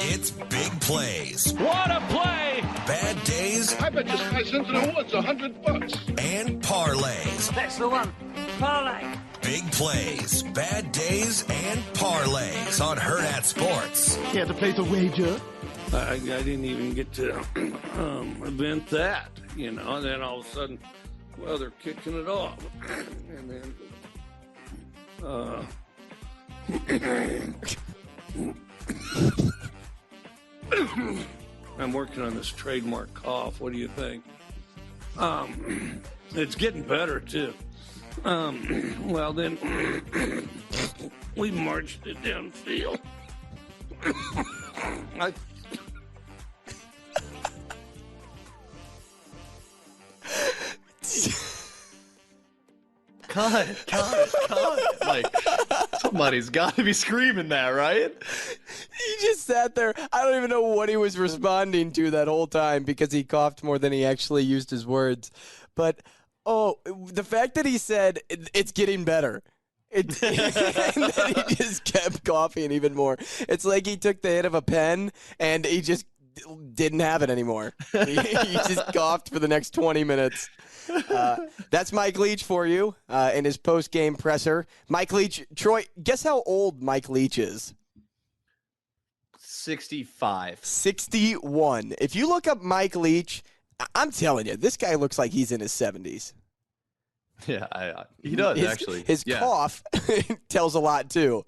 It's big plays. What a play! Bad days. I bet this guy's into the woods $100. And parlays. That's the one. Parlay. Big plays, bad days, and parlays on Hurrdat Sports. You had to place a wager. I didn't even get to invent that, and then all of a sudden, well, they're kicking it off. And then I'm working on this trademark cough. What do you think? It's getting better, too. Well, then we marched it downfield. Cut. Like, somebody's got to be screaming that, right? He just sat there. I don't even know what he was responding to that whole time because he coughed more than he actually used his words. But, the fact that he said, it's getting better. And then he just kept coughing even more. It's like he took the hit of a pen and he just didn't have it anymore. He just coughed for the next 20 minutes. That's Mike Leach for you in his post-game presser. Mike Leach, Troy, guess how old Mike Leach is? 65. 61. If you look up Mike Leach, I'm telling you, this guy looks like he's in his 70s. Yeah, he does, actually. His cough tells a lot, too.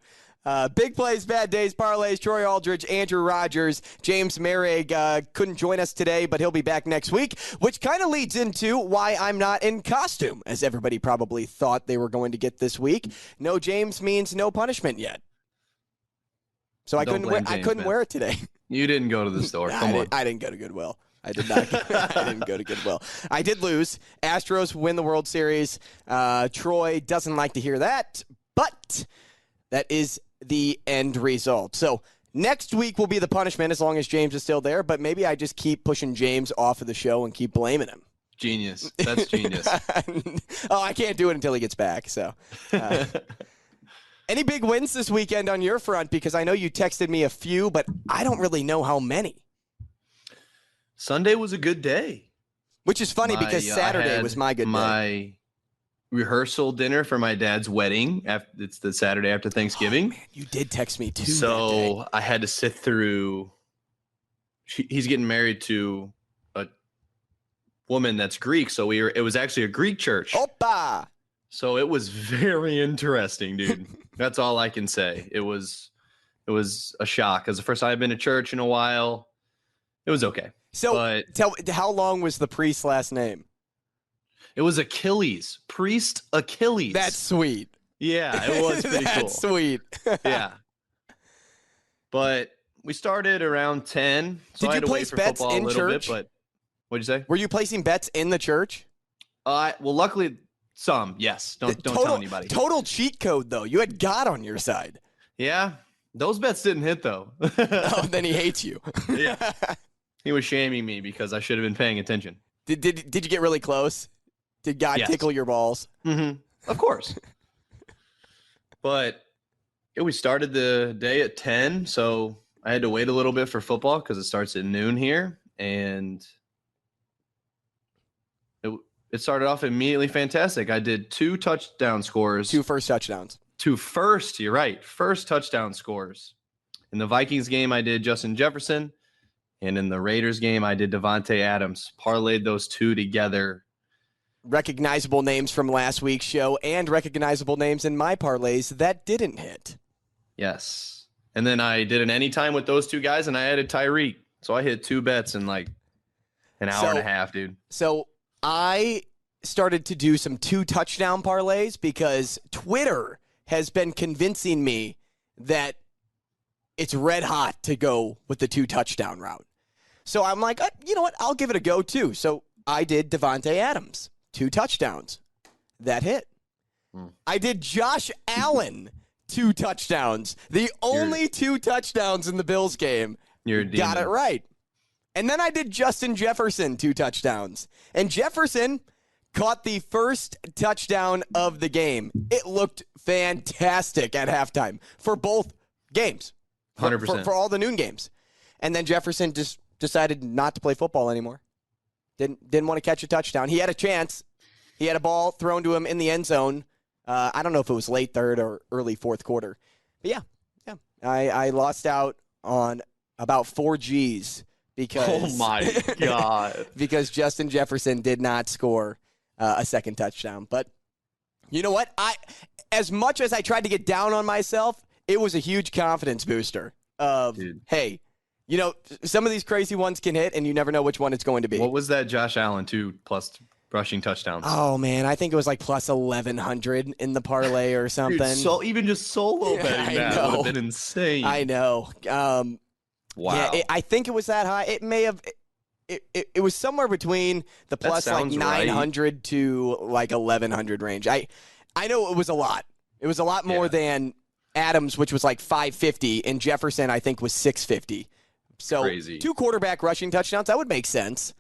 Big plays, bad days, parlays, Troy Aldridge, Andrew Rogers, James Merrig couldn't join us today, but he'll be back next week, which kind of leads into why I'm not in costume, as everybody probably thought they were going to get this week. No James means no punishment yet. So I couldn't wear it today. You didn't go to the store. Come on. I didn't go to Goodwill. I did not. I didn't go to Goodwill. I did lose. Astros win the World Series. Troy doesn't like to hear that, but that is the end result. So next week will be the punishment as long as James is still there, but maybe I just keep pushing James off of the show and keep blaming him. Genius. That's genius. I can't do it until he gets back. So, any big wins this weekend on your front? Because I know you texted me a few, but I don't really know how many. Sunday was a good day. Which is funny because Saturday was my good day. My rehearsal dinner for my dad's wedding. It's the Saturday after Thanksgiving. Oh, man, you did text me too. So I had to sit through. He's getting married to a woman that's Greek. So it was actually a Greek church. Opa! So it was very interesting, dude. That's all I can say. It was a shock. It was the first time I've been to church in a while. It was okay. So how long was the priest's last name? It was Achilles. Priest Achilles. That's sweet. Yeah, it was pretty cool. That's sweet. Yeah. But we started around 10. So Did I had you to wait place for bets football in a little church? bit. But what'd you say? Were you placing bets in the church? Well, luckily, some. Yes. Don't tell anybody. Total cheat code, though. You had God on your side. Yeah. Those bets didn't hit, though. Oh, then he hates you. Yeah. He was shaming me because I should have been paying attention. Did you get really close? Did God tickle your balls? Mm-hmm. Of course. But we started the day at 10, so I had to wait a little bit for football because it starts at noon here. And it started off immediately fantastic. I did 2 touchdown scores. 2 first touchdowns. You're right. First touchdown scores. In the Vikings game, I did Justin Jefferson. And in the Raiders game, I did Devontae Adams. Parlayed those 2 together. Recognizable names from last week's show and recognizable names in my parlays that didn't hit. Yes. And then I did an anytime with those 2 guys, and I added Tyreek. So I hit 2 bets in like an hour and a half, dude. So I started to do some 2 touchdown parlays because Twitter has been convincing me that it's red hot to go with the 2 touchdown route. So I'm like, you know what? I'll give it a go too. So I did Devontae Adams, 2 touchdowns. That hit. I did Josh Allen, 2 touchdowns. The only 2 touchdowns in the Bills game. You're a demon. Got it right. And then I did Justin Jefferson, 2 touchdowns. And Jefferson caught the first touchdown of the game. It looked fantastic at halftime for both games. for all the noon games. And then Jefferson just decided not to play football anymore. Didn't want to catch a touchdown. He had a chance. He had a ball thrown to him in the end zone. I don't know if it was late third or early fourth quarter. But yeah. I lost out on about 4 G's because Oh my God. because Justin Jefferson did not score a second touchdown. But you know what? As much as I tried to get down on myself, it was a huge confidence booster of, hey, you know, some of these crazy ones can hit, and you never know which one it's going to be. What was that Josh Allen 2 plus rushing touchdowns? Oh, man, I think it was like plus 1,100 in the parlay or something. Dude, so even just solo betting that would have been insane. I know. Wow. Yeah, I think it was that high. It may have. It was somewhere between the plus like 900 to like 1,100 range. I know it was a lot. It was a lot more than Adams, which was like 550, and Jefferson I think was 650. So Crazy. 2 quarterback rushing touchdowns, that would make sense.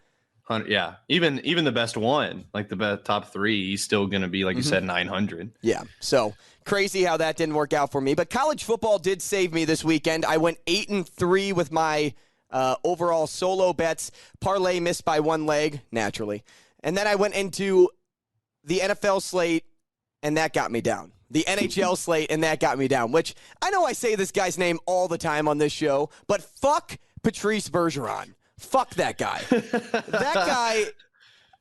Yeah, even the best one, like the best top 3, he's still going to be, like you said, 900. Yeah, so crazy how that didn't work out for me. But college football did save me this weekend. I went 8-3 with my overall solo bets. Parlay missed by 1 leg, naturally. And then I went into the NFL slate, and that got me down. The NHL slate, and that got me down, which I know I say this guy's name all the time on this show, but fuck Patrice Bergeron. Fuck that guy. That guy,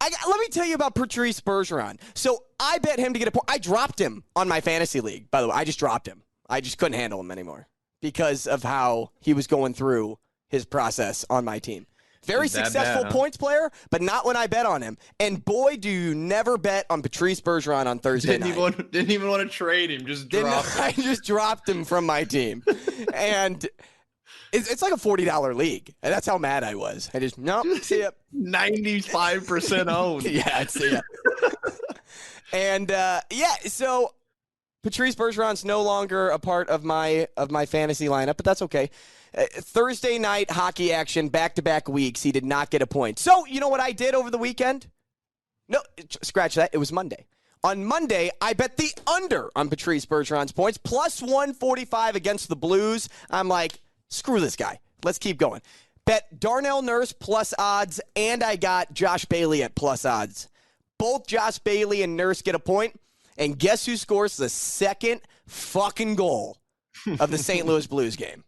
let me tell you about Patrice Bergeron. So I bet him to get a point. I dropped him on my fantasy league, by the way. I just dropped him. I just couldn't handle him anymore because of how he was going through his process on my team. Very successful points player, but not when I bet on him. And boy, do you never bet on Patrice Bergeron on Thursday night. Didn't even want to trade him. Just dropped him. I just dropped him from my team. And it's like a $40 league. And that's how mad I was. I just, nope, see ya. 95% owned. Yeah, see ya. And, so Patrice Bergeron's no longer a part of my fantasy lineup, but that's okay. Thursday night hockey action, back-to-back weeks. He did not get a point. So, you know what I did over the weekend? No, scratch that. It was Monday. On Monday, I bet the under on Patrice Bergeron's points, plus 145 against the Blues. I'm like, screw this guy. Let's keep going. Bet Darnell Nurse plus odds, and I got Josh Bailey at plus odds. Both Josh Bailey and Nurse get a point, and guess who scores the second fucking goal of the St. Louis Blues game?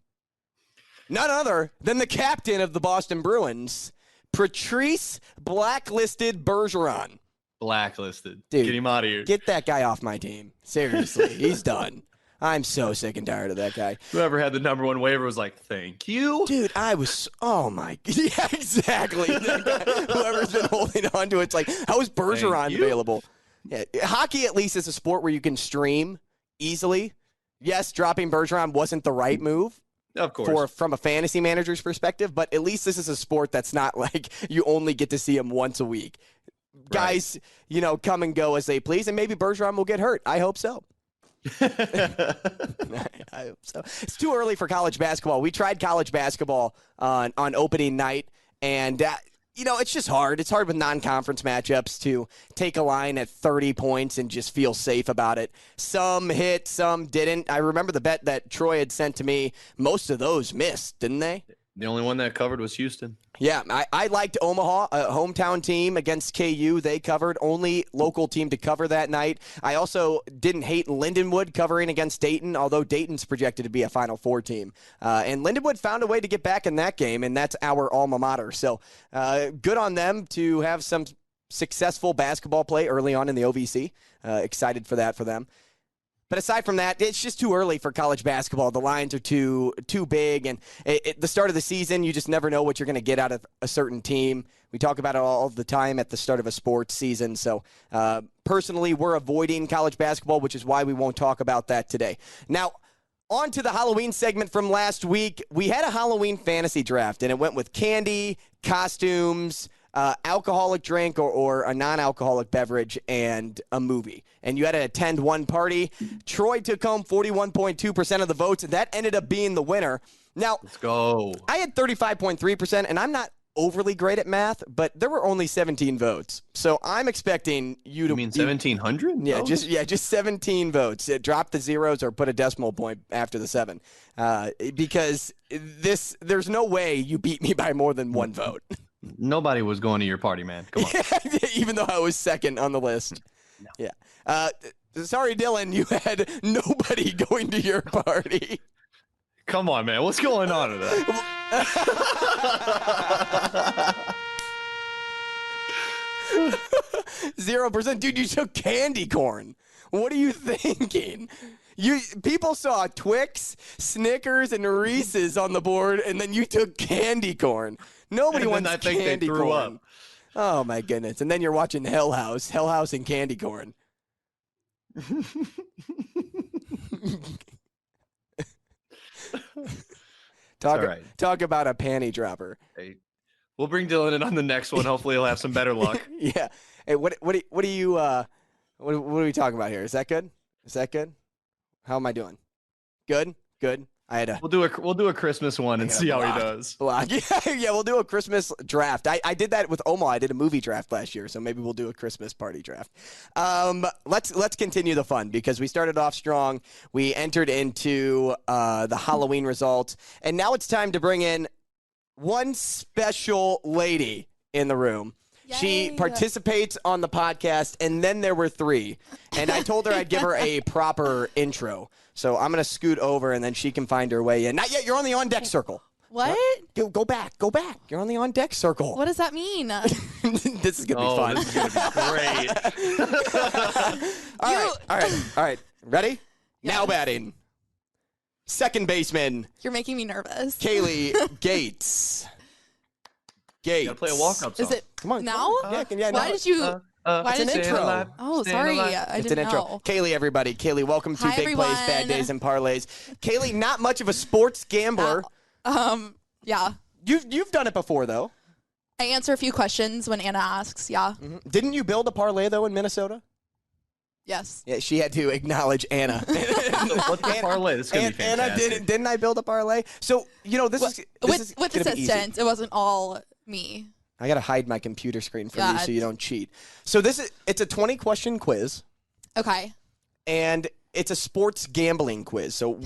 None other than the captain of the Boston Bruins, Patrice Blacklisted Bergeron. Blacklisted. Dude, get him out of here. Get that guy off my team. Seriously, he's done. I'm so sick and tired of that guy. Whoever had the number 1 waiver was like, thank you. Dude, I was, oh my, yeah, exactly. Whoever's been holding on to it's like, how is Bergeron available? Yeah, hockey at least is a sport where you can stream easily. Yes, dropping Bergeron wasn't the right move. Of course. From a fantasy manager's perspective, but at least this is a sport that's not like you only get to see him once a week. Right. Guys, come and go as they please, and maybe Bergeron will get hurt. I hope so. I hope so. It's too early for college basketball. We tried college basketball on opening night, and it's just hard. It's hard with non-conference matchups to take a line at 30 points and just feel safe about it. Some hit, some didn't. I remember the bet that Troy had sent to me. Most of those missed, didn't they? The only one that covered was Houston. Yeah, I liked Omaha, a hometown team against KU. They covered. Only local team to cover that night. I also didn't hate Lindenwood covering against Dayton, although Dayton's projected to be a Final Four team. And Lindenwood found a way to get back in that game, and that's our alma mater. So good on them to have some successful basketball play early on in the OVC. Excited for that for them. But aside from that, it's just too early for college basketball. The lines are too big, and at the start of the season, you just never know what you're going to get out of a certain team. We talk about it all the time at the start of a sports season. So personally, we're avoiding college basketball, which is why we won't talk about that today. Now, on to the Halloween segment from last week. We had a Halloween fantasy draft, and it went with candy, costumes, alcoholic drink or a non-alcoholic beverage, and a movie. And you had to attend one party. Troy took home 41.2% of the votes, and that ended up being the winner. Now, let's go. I had 35.3%, and I'm not overly great at math, but there were only 17 votes. So I'm expecting you to. You mean 1,700? Yeah, just 17 votes. Drop the zeros or put a decimal point after the 7, because there's no way you beat me by more than 1 vote. Nobody was going to your party, man. Come on. Even though I was second on the list. No. Yeah. Sorry, Dylan, you had nobody going to your party. Come on, man. What's going on with that? 0%. Dude, you took candy corn. What are you thinking? People saw Twix, Snickers, and Reese's on the board, and then you took candy corn. Nobody wants candy corn. Oh, my goodness. And then you're watching Hell House and candy corn. Talk about a panty dropper. Hey, we'll bring Dylan in on the next one. Hopefully he'll have some better luck. Yeah. Hey, what are we talking about here? Is that good? How am I doing? Good. We'll do a Christmas one and see how he does. Yeah, we'll do a Christmas draft. I did that with Omaha. I did a movie draft last year, so maybe we'll do a Christmas party draft. Let's continue the fun because we started off strong. We entered into the Halloween results, and now it's time to bring in one special lady in the room. Yay. She participates on the podcast, and then there were 3. And I told her I'd give her a proper intro. So I'm going to scoot over, and then she can find her way in. Not yet. You're on the on-deck circle. What? Go back. You're on the on-deck circle. What does that mean? This is going to be fun. This is going to be great. All right. Ready? Yeah. Now batting. Second baseman. You're making me nervous. Kaley Gates. Gotta play a walk-up song. Is it Come on. now? Yeah, Why did you... Why did you intro? Oh, sorry. I It's didn't an intro. know. Kaley, everybody. Kaley, welcome to Hi, Big everyone. Plays, Bad Days, and Parlays. Kaley, not much of a sports gambler. Yeah. You've done it before, though. I answer a few questions when Anna asks, yeah. Mm-hmm. Didn't you build a parlay, though, in Minnesota? Yes. Yeah, she had to acknowledge Anna. What's the parlay? This is going to be fantastic. Anna, didn't I build a parlay? So, this is with assistance. It wasn't all me. I got to hide my computer screen from you so you don't cheat. So it's a 20-question quiz. Okay. And it's a sports gambling quiz. So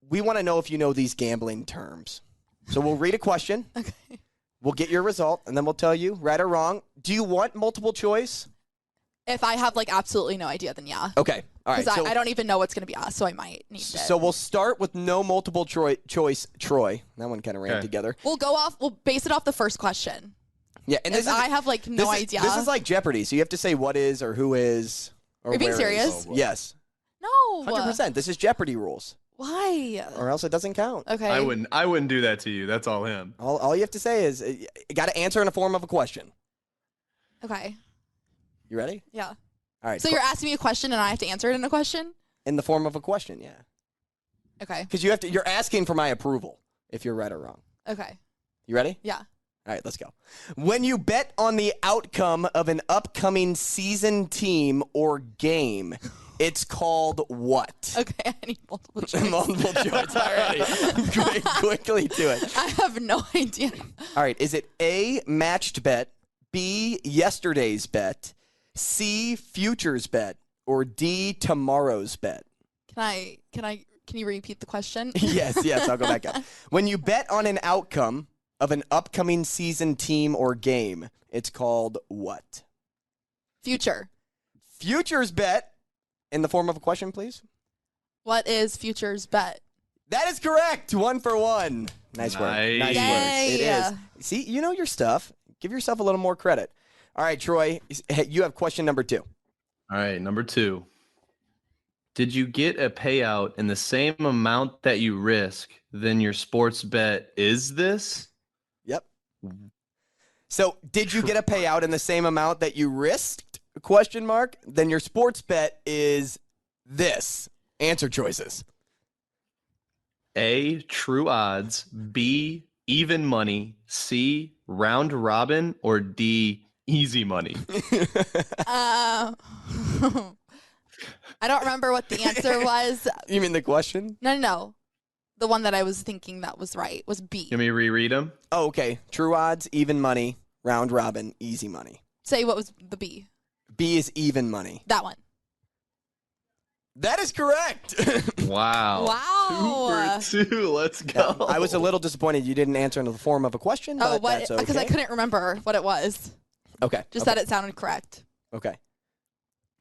we want to know if you know these gambling terms. So we'll read a question. Okay. We'll get your result, and then we'll tell you right or wrong. Do you want multiple choice? If I have absolutely no idea, then yeah. Okay. All right. Because I don't even know what's going to be asked, so I might need it. So we'll start with no multiple choice. Troy. That one kind of ran together. We'll base it off the first question. Yeah, and I have no idea. This is like Jeopardy, so you have to say what is or who is or Are you being where serious? is. Yes. No. 100%. This is Jeopardy rules. Why? Or else it doesn't count. Okay. I wouldn't do that to you. That's all him. All you have to say is you got to answer in the form of a question. Okay. You ready? Yeah. All right. So you're asking me a question and I have to answer it in a question? In the form of a question, yeah. Okay. Because you're asking for my approval if you're right or wrong. Okay. You ready? Yeah. All right, let's go. When you bet on the outcome of an upcoming season team or game, it's called what? Okay, I need multiple choice. Multiple choice already. Quickly to it. I have no idea. All right, is it A, matched bet, B, yesterday's bet, C, futures bet, or D, tomorrow's bet? Can you repeat the question? Yes, I'll go back up. When you bet on an outcome of an upcoming season team or game, it's called what? Future. Futures bet in the form of a question, please. What is futures bet? That is correct. 1 for 1. Nice work. Nice work. It is. See, you know your stuff. Give yourself a little more credit. All right, Troy, you have question number 2. All right, number 2. Did you get a payout in the same amount that you risk than your sports bet is this? Yep. So, did you get a payout in the same amount that you risked? Question mark. Then your sports bet is this. Answer choices. A, true odds, B, even money, C, round robin, or D, easy money. I don't remember what the answer was. You mean the question? No. The one that I was thinking that was right was B. Can we reread them? Oh, okay. True odds, even money, round robin, easy money. Say what was the B? B is even money. That one. That is correct. Wow. Wow. 2 for 2. Let's go. I was a little disappointed you didn't answer in the form of a question, Oh, but what? that's okay. Because I couldn't remember what it was. Okay. Just okay. that it sounded correct. Okay.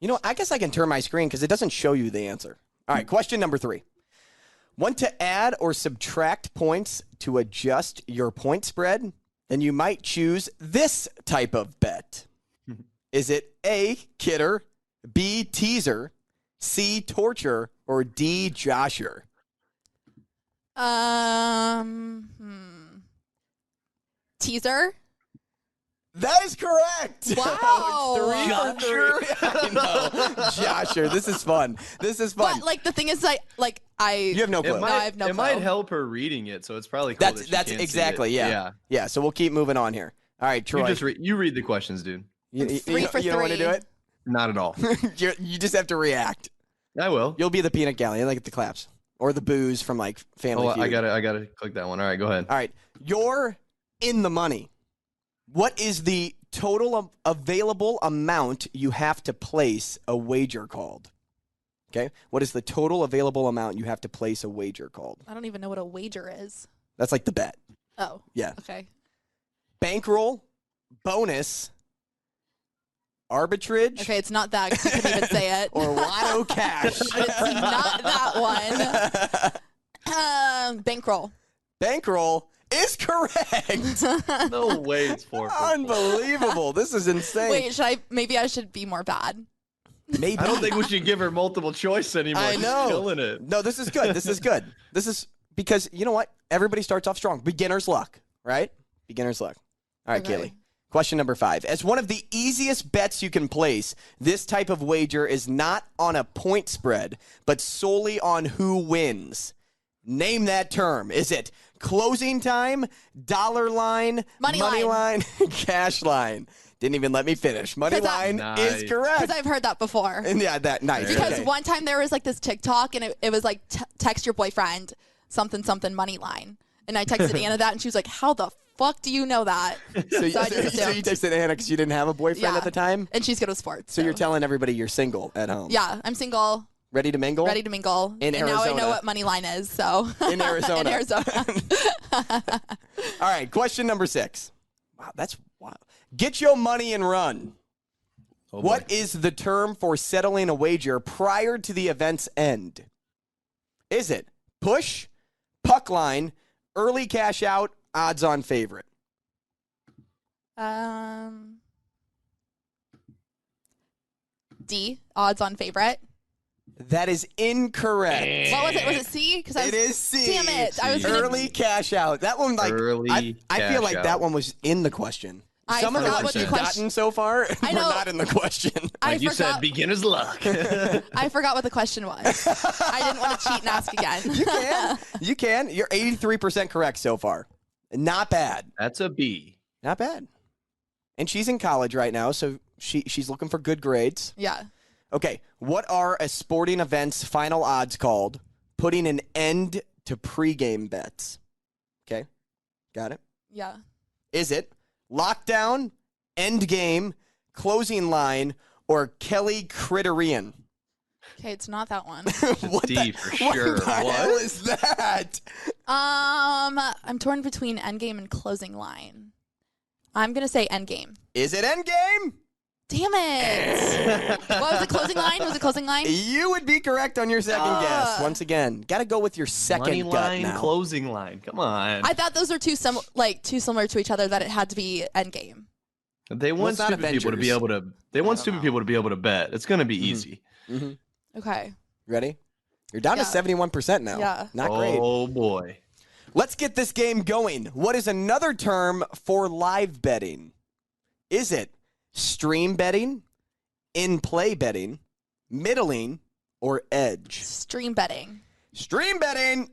You know, I guess I can turn my screen because it doesn't show you the answer. All right, question number 3. Want to add or subtract points to adjust your point spread? Then you might choose this type of bet. Is it A, kidder, B, teaser, C, torture, or D, josher? Teaser? That is correct. Wow. It's 3 for 3. I know. Josher. This is fun. This is fun. But like the thing is, You have no clue. I have no it clue. might help her reading it, so it's probably cool That's that she can't exactly, see it. yeah. Yeah, so we'll keep moving on here. All right, Troy. You read the questions, dude. You 3 for you don't want to 3. do it? Not at all. You just have to react. I will. You'll be the peanut galleon. I like the claps. Or the booze from like Family Oh, Feud. I gotta click that one. All right, go ahead. All right. You're in the money. What is the total available amount you have to place a wager called? Okay. What is the total available amount you have to place a wager called? I don't even know what a wager is. That's like the bet. Oh. Yeah. Okay. Bankroll, bonus, arbitrage, Okay, it's not that 'cause you couldn't even say it. or lotto cash. But it's not that one. Bankroll. Bankroll is correct. No way it's 4 for 4. Unbelievable. This is insane. Wait, maybe I should be more bad. Maybe. I don't think we should give her multiple choice anymore. I She's know. killing it. No, this is good. This is good. This is because you know what? Everybody starts off strong. Beginner's luck, right? Beginner's luck. All right, Okay. Kaley. Question number 5. As one of the easiest bets you can place, this type of wager is not on a point spread, but solely on who wins. Name that term. Is it closing time, dollar line, Money line, cash line? Didn't even let me finish. Money 'Cause line Nice. is correct. Because I've heard that before. And yeah, that nice. Because okay. one time there was like this TikTok and it was like text your boyfriend something money line. And I texted Anna that and she was like, how the fuck do you know that? So you I just so you assumed. texted Anna because you didn't have a boyfriend Yeah. at the time? And she's good with sports. So you're telling everybody you're single at home. Yeah, I'm single, Ready to mingle? ready to mingle. In and now I Arizona. know what money line is, so. In Arizona. In Arizona. All right, question number 6. Wow, that's wild. Get your money and run. Oh, boy. What is the term for settling a wager prior to the event's end? Is it push, puck line, early cash out, odds on favorite? D, odds on favorite. That is incorrect. What was it? Was it C? Because It is C. Damn it! I was gonna. Early cash out. That one, like, Early I feel cash like out. that one was in the question. I Some of the forgot ones what the you've question- gotten so far I were know. not in the question. I Like you forgot. said, beginner's luck. I forgot what the question was. I didn't want to cheat and ask again. You can. You're 83% correct so far. Not bad. That's a B. Not bad. And she's in college right now, so she's looking for good grades. Yeah. Okay, what are a sporting event's final odds called? Putting an end to pregame bets. Okay, got it? Yeah. Is it lockdown, end game, closing line, or Kelly Criterion? Okay, it's not that one. What D for sure. What the hell What? is that? I'm torn between endgame and closing line. I'm gonna say endgame. Is it end game? Damn it! What was the closing line? Was it closing line? You would be correct on your second guess. Once again, got to go with your second Money gut line, now. closing line. Come on. I thought those were too similar to each other that it had to be endgame. They want it's not stupid people to be Avengers. able to. They want stupid people to be able to bet. It's gonna be easy. Okay. Ready? You're down Yeah. to 71% now. Yeah. Not great. Oh boy. Let's get this game going. What is another term for live betting? Is it stream betting, in-play betting, middling, or edge? Stream betting. Stream betting.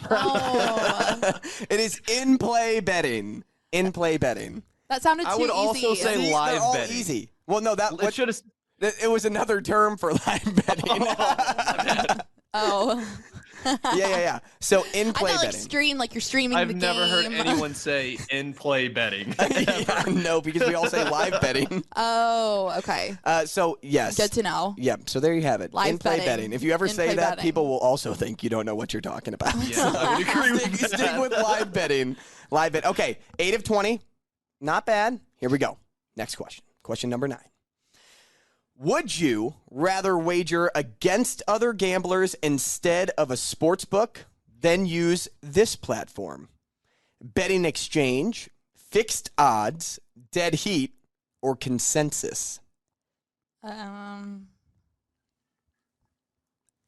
Oh, It is in-play betting. In-play betting. that sounded too I would easy. also say See, live they're all betting. easy. Well, no, that It what, should have. it was another term for live betting. Oh. Yeah. So I in-play thought like betting. stream, like you're streaming the I've game. never heard anyone say in-play betting. Yeah, no, because we all say live betting. Oh, okay. So yes. Good to know. Yeah, so there you have it. Live In-play betting. If you ever say In-play that, betting. people will also think you don't know what you're talking about. Yeah, I would agree with Stick that. with live betting. Live bet. Okay, 8 of 20. Not bad. Here we go. Next question. Question number 9. Would you rather wager against other gamblers instead of a sports book, then use this platform? Betting exchange, fixed odds, dead heat, or consensus?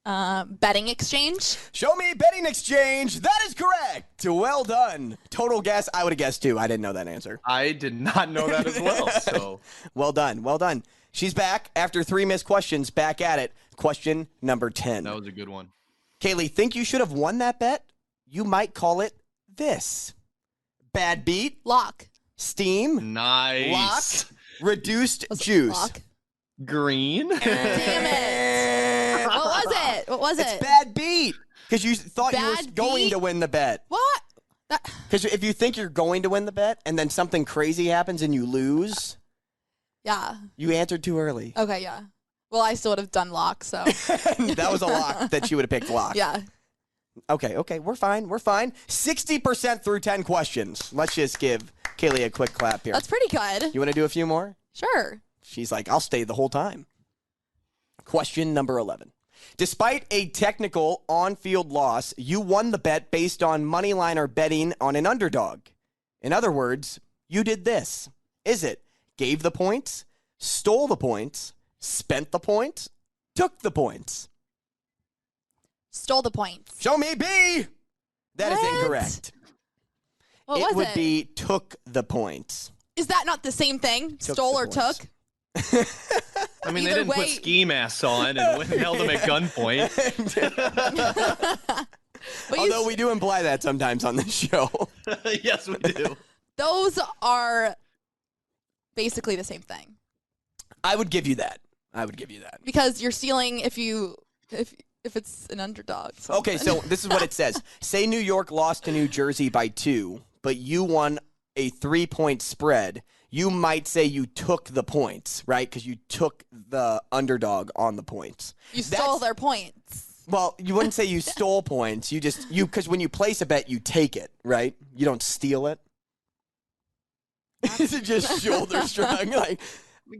Betting exchange. Show me betting exchange. That is correct. Well done. Total guess. I would have guessed too. I didn't know that answer. I did not know that as well. So Well done. Well done. She's back after 3 missed questions. Back at it. Question number 10. that was a good one. Kaylee, think you should have won that bet? You might call it this. Bad beat, Lock. steam, Nice. lock, reduced Was it juice. Lock. Green. Damn it. What was it? What was It's it? bad beat. Because you thought you were Bad going beat? to win the bet. What? That, Because if you think you're going to win the bet and then something crazy happens and you lose, yeah. you answered too early. Okay, yeah. Well, I still would have done lock, so. That was a lock that you would have picked lock. Yeah. Okay. We're fine. 60% through 10 questions. Let's just give Kaylee a quick clap here. That's pretty good. You want to do a few more? Sure. She's like, I'll stay the whole time. Question number 11. Despite a technical on-field loss, you won the bet based on money line or betting on an underdog. In other words, you did this. Is it gave the points, stole the points, spent the points, took the points? Stole the points. Show me B. That is What? incorrect. What it was would it? be took the points. Is that not the same thing? Stole the or points. took? I mean, they Either didn't put way- ski masks on and held them at gunpoint. But you Although we do imply that sometimes on this show. Yes, we do. those are basically the same thing. I would give you that. Because you're stealing if it's an underdog. Okay, so this is what it says. Say New York lost to New Jersey by 2, but you won a 3-point spread. You might say you took the points, right? Because you took the underdog on the points. you stole their points. Well, you wouldn't say you stole points. Because when you place a bet, you take it, right? You don't steal it. Is it just shoulder shrug? Like,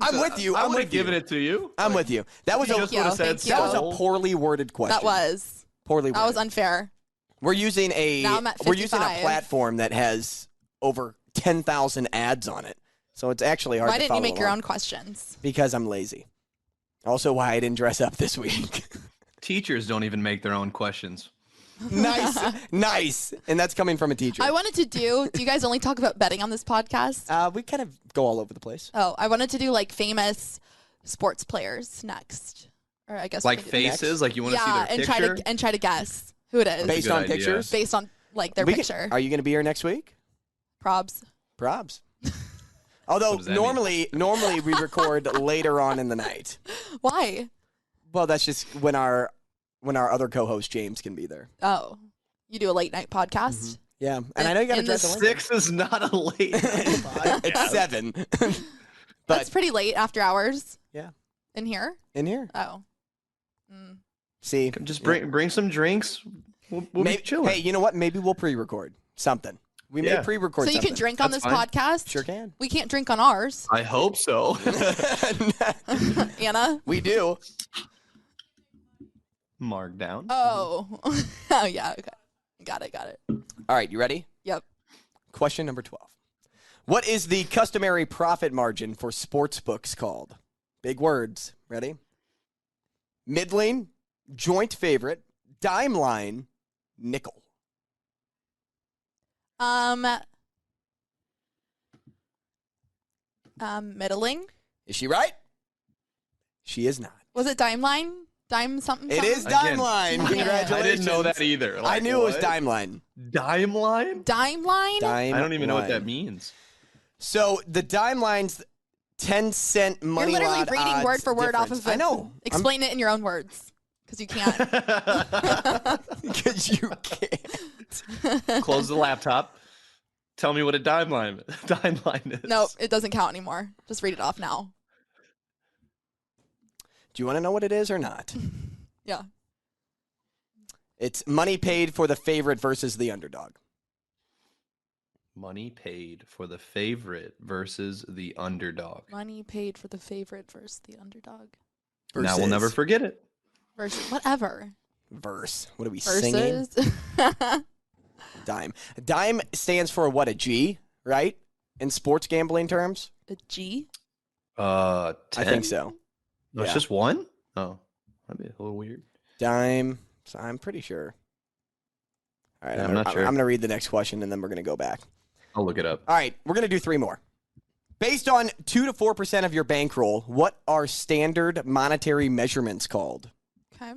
I'm with you. I I'm would with have given you. it to you. I'm with you. That was You a just would have said Thank you. that was stole. a poorly worded question. That was. poorly worded. That was unfair. We're using Now I'm at we're using a 55. platform that has over 10,000 ads on it. So it's actually hard Why to didn't you follow make your along. own questions? Because I'm lazy. Also why I didn't dress up this week. Teachers don't even make their own questions. Nice. And that's coming from a teacher. I wanted to do you guys only talk about betting on this podcast? We kind of go all over the place. Oh, I wanted to do like famous sports players next. Or I guess Like we could- faces, like you want to see Yeah, their and picture. try to guess who it is Based good on idea. pictures? based on like their We can- picture. Are you going to be here next week? Probs. Probs. Although What does that mean? normally we record later on in the night. Why? Well, that's just when our other co-host James can be there. Oh, you do a late night podcast. Yeah, and I know you got to In dress the the link. 6 is not a late night podcast. It's 7. That's But pretty late after hours. Yeah. In here? in here, Oh. Mm. see, Just bring some drinks. We'll maybe, be chilling. hey, you know what? Maybe we'll pre-record something. We may Yeah. pre-record So you something. can drink on That's this fine. podcast? Sure can. We can't drink on ours. I hope so. Anna? We do. Mark down. Oh. Oh, yeah. Okay. Got it. All right, you ready? Yep. Question number 12. What is the customary profit margin for sports books called? Big words. Ready? Middling, joint favorite, dime line, nickel. Middling. Is she right? She is not. Was it dime line? Dime something? It is something? dime Again, line. I Congratulations. I didn't know that either. I Like, knew it was what? dime line. Dime line? Dime line? Dime I don't even know what that line. means. So the dime line's 10-cent money You're literally lot reading odds word for word off difference. of it. I know. Explain it in your own words. Because you can't. Because you can't. Close the laptop. Tell me what a dime line is. Nope, it doesn't count anymore. Just read it off now. Do you want to know what it is or not? Yeah. It's money paid for the favorite versus the underdog. Money paid for the favorite versus the underdog. Money paid for the favorite versus the underdog. Now we'll never forget it. Versus whatever. Verse. What are we singing? Versus. Dime. Dime stands for what? A G, right? In sports gambling terms? A G? 10? I think so. No, it's just one? Oh, that'd be a little weird. Dime. So I'm pretty sure. All right, Yeah, I'm not sure. I'm going to read the next question, and then we're going to go back. I'll look it up. All right, we're going to do 3 more. Based on 2 to 4% of your bankroll, what are standard monetary measurements called? Okay.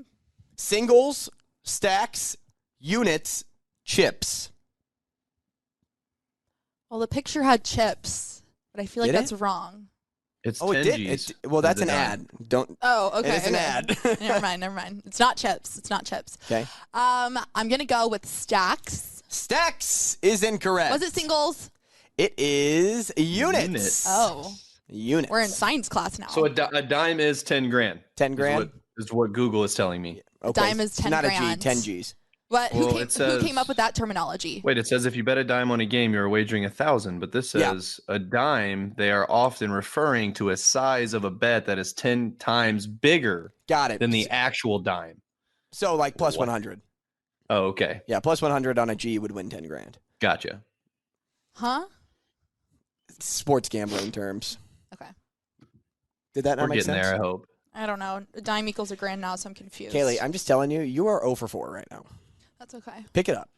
Singles, stacks, units, chips. Well, the picture had chips, but I feel like Did that's wrong. It's Oh, 10 it did. G's. Well, that's The an dime. ad. Don't. Oh, okay. It is an okay. ad. Never mind. It's not chips. Okay. I'm gonna go with stacks. Stacks is incorrect. Was it singles? It is units. Units. Oh, Units. we're in science class now. So a dime is 10 grand. 10 grand? Is what Google is telling me. Okay, dime is it's 10 not grand. a G, 10 G's. What? Well, Who it came says- up with that terminology? Wait, it says if you bet a dime on a game, you're wagering 1,000. But this Yeah. says a dime, they are often referring to a size of a bet that is 10 times bigger Got it. than the actual dime. So like plus What? 100. Oh, okay. Yeah, plus 100 on a G would win 10 grand. Gotcha. Huh? Sports gambling terms. Okay. Did that not We're make getting sense? there, I hope. I don't know. A dime equals a grand now, so I'm confused. Kaley, I'm just telling you, you are 0 for 4 right now. That's okay. Pick it up.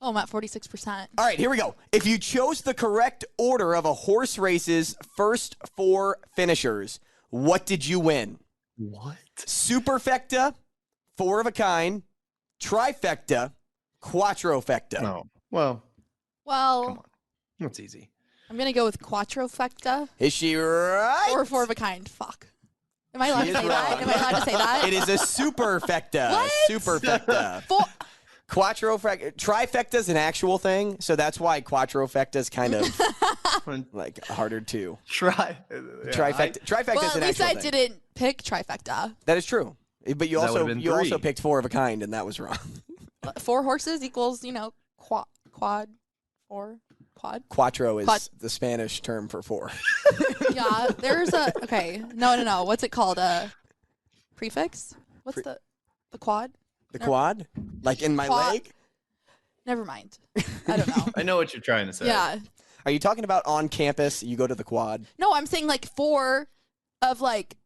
Oh, I'm at 46%. All right, here we go. If you chose the correct order of a horse race's first 4 finishers, what did you win? What? Superfecta, 4 of a kind, trifecta, quattrofecta. No. Well, Well, come on. That's easy. I'm gonna go with quattrofecta Is she right? or 4 of a kind. Fuck. Am I allowed She to is say that? wrong. Am I allowed to say that? It is a superfecta. What? Superfecta. Four. Quattrofecta. Trifecta is an actual thing, so that's why quattrofecta is kind of like harder to. Trifecta. Trifecta Well, is at an least actual I thing. didn't pick trifecta. That is true. But you That also would've been 3. picked 4 of a kind, and that was wrong. 4 horses equals, quad. Quattro is Quat- the Spanish term for 4. Yeah, there's a okay. No. What's it called? A prefix? What's the quad? The quad? Like in my Quad- leg? Never mind. I don't know. I know what you're trying to say. Yeah. Are you talking about on campus, you go to the quad? No, I'm saying like 4 of like.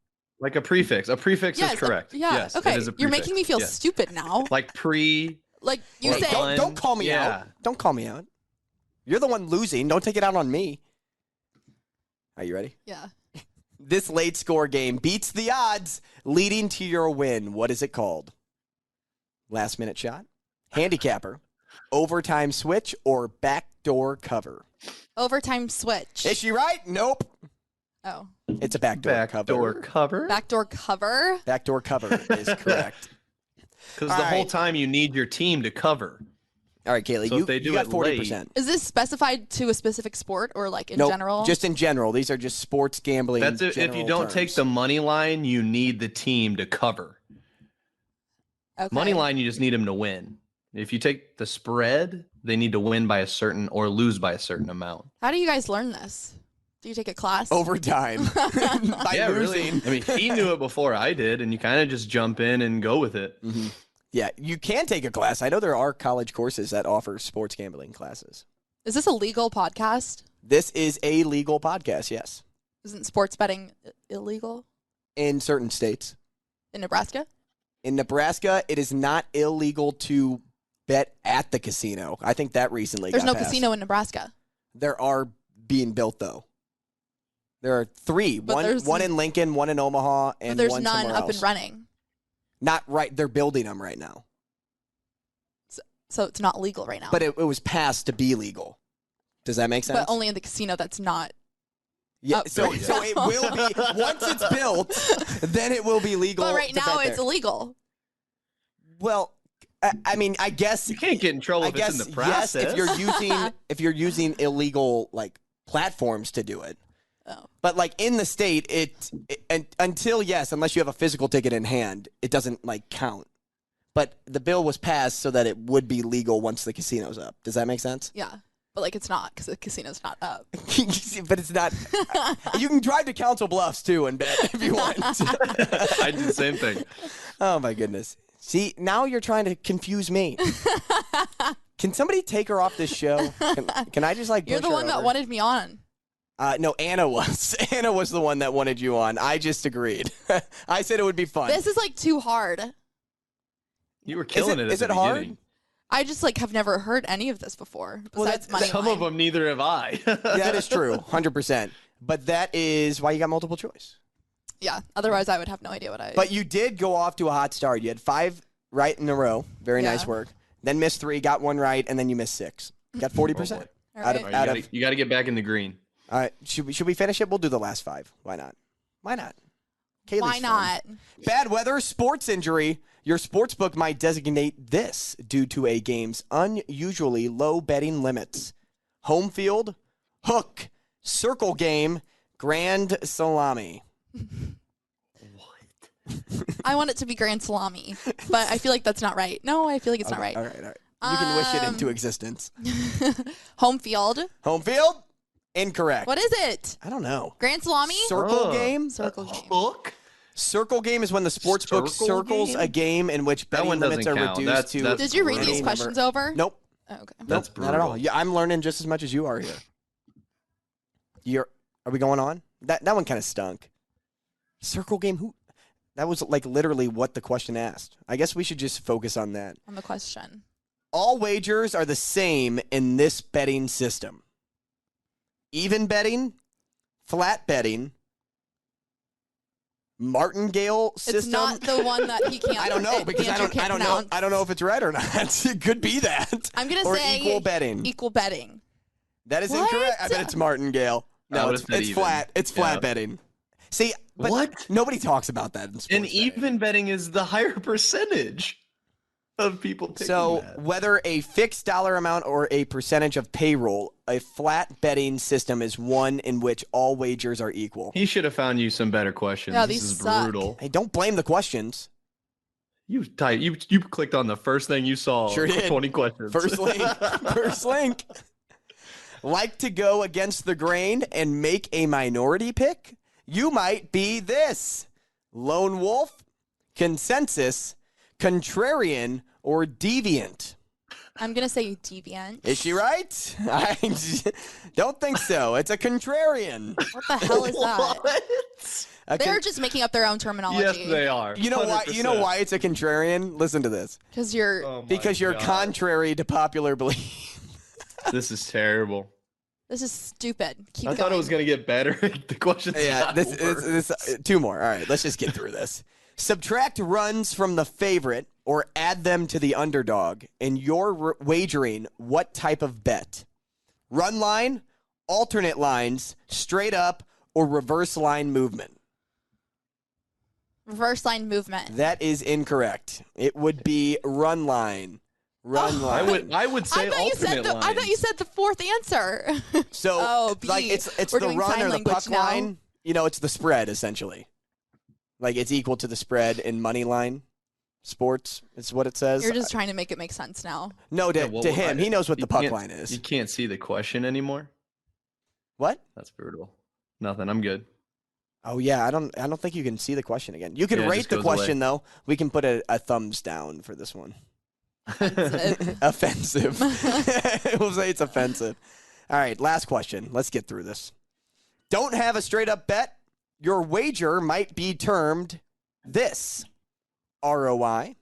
Like a prefix. A prefix Yes, is correct. yeah. Yes, Okay. it is a You're prefix. making me feel Yes. stupid now. Like pre. Like you Or say. done. Don't call me Yeah. out. Don't call me out. You're the one losing. Don't take it out on me. Are you ready? Yeah. This late score game beats the odds, leading to your win. What is it called? Last minute shot, handicapper, overtime switch, or backdoor cover? Overtime switch. Is she right? Nope. Oh. It's a backdoor cover. Backdoor cover. Backdoor cover. Backdoor cover is correct. Because All the whole right. time you need your team to cover. All right, Kaley, So you, if they do you got it 40%. Is this specified to a specific sport or like in Nope, general? just in general. These are just sports gambling. That's if you general don't take terms. the money line, you need the team to cover. okay. Money line, you just need them to win. If you take the spread, they need to win by a certain or lose by a certain amount. How do you guys learn this? Do you take a class? overtime by yeah, losing. really. I mean, he knew it before I did, and you kind of just jump in and go with it. Mm-hmm. Yeah, you can take a class. I know there are college courses that offer sports gambling classes. Is this a legal podcast? This is a legal podcast, yes, Isn't sports betting illegal in certain states. in Nebraska? In Nebraska, it is not illegal to bet at the casino. I think that recently There's got no passed. casino in Nebraska. There are being built, though. There are 3. But One there's- in Lincoln, one in Omaha, But and there's one none somewhere up else. and running. Not right. They're building them right now. So it's not legal right now. But it was passed to be legal. Does that make sense? But only in the casino that's not. Yeah, Oh, so right so it now. will be once it's built, then it will be legal. But right to now bet it's there. illegal. Well, I mean, I guess You can't get in trouble if it's in the process. Yes, if you're using illegal platforms to do it. Oh. But in the state, unless you have a physical ticket in hand, it doesn't count. But the bill was passed so that it would be legal once the casino's up. Does that make sense? Yeah. But it's not because the casino's not up. But it's not. You can drive to Council Bluffs too and bet if you want. I did the same thing. Oh my goodness. See, now you're trying to confuse me. Can somebody take her off this show? Can I just push You're the her one that over? wanted me on. No, Anna was. Anna was the one that wanted you on. I just agreed. I said it would be fun. This is too hard. You were killing it. Is at it the hard? beginning. I just have never heard any of this before. Besides money Some line. of them, neither have I. That is true, 100%. But that is why you got multiple choice. Yeah. Otherwise, I would have no idea what I. But you did go off to a hot start. You had 5 right in a row. Very Yeah. nice work. Then missed 3, got 1 right, and then you missed 6. Got 40%. All out right. of, You got to get back in the green. All right, should we finish it? We'll do the last 5. Why not? Why not? Kaylee's Why fun. not? Bad weather, sports injury. Your sportsbook might designate this due to a game's unusually low betting limits. Home field, hook, circle game, grand salami. I want it to be Grand Salami, but I feel like that's not right. No, I feel like it's not right. All right. You can wish it into existence. Home field. Home field, incorrect. What is it? I don't know. Grand Salami? Circle game? Circle game. Hook? Circle game is when the sportsbook Circle circles game? a game in which That betting one doesn't limits are count. reduced to. That's Did you read any these number. questions over? Nope. Oh, okay. That's Not at all. brutal. Yeah, I'm learning just as much as you are here. Are we going on? That one kind of stunk. Circle game. Who? That was literally what the question asked. I guess we should just focus on that. On the question. All wagers are the same in this betting system. Even betting, flat betting, martingale system. It's not the one that he can't. I don't know because I don't know. Pronounce. I don't know if it's right or not. It could be that. I'm gonna or say equal betting. Equal betting. That is What? incorrect. I bet it's martingale. I No, would've it's said even. flat. It's flat Yeah. betting. See, but What? Nobody talks about that in sports. And betting. even betting is the higher percentage of people picking So that. whether a fixed dollar amount or a percentage of payroll, a flat betting system is one in which all wagers are equal. He should have found you some better questions. Yeah, this these is suck. brutal. Hey, don't blame the questions. You clicked on the first thing you saw. Sure did. 20 questions. First link. First link. Like to go against the grain and make a minority pick? You might be this: lone wolf, consensus, contrarian, or deviant. I'm gonna say deviant. Is she right? I don't think so. It's a contrarian. What the hell is that? What? They're just making up their own terminology. Yes, they are. You know why? You know 100%. why it's a contrarian? Listen to this. Because you're. Oh my Because you're God. contrary to popular belief. This is terrible. This is stupid. Keep I going. thought it was going to get better. The questions Yeah, got this worse. 2 more. All right, let's just get through this. Subtract runs from the favorite or add them to the underdog, and you're wagering what type of bet? Run line, alternate lines, straight up, or reverse line movement? Reverse line movement. That is incorrect. It would be run line. Run line. I would say alternate lines. I thought you said the fourth answer. So, Oh, B. it's We're the doing run sign or the language puck now. line. You know, it's the spread essentially. Like it's equal to the spread in money line sports. Is what it says. You're just trying to make it make sense now. No, to, Yeah, well, to him, he knows what you the puck can't- line is. You can't see the question anymore. What? That's brutal. Nothing. I'm good. Oh yeah, I don't think you can see the question again. You can Yeah, it rate just the goes question away. though. We can put a thumbs down for this one. Offensive. Offensive. We'll say it's offensive. All right, last question. Let's get through this. Don't have a straight up bet. Your wager might be termed this: ROI,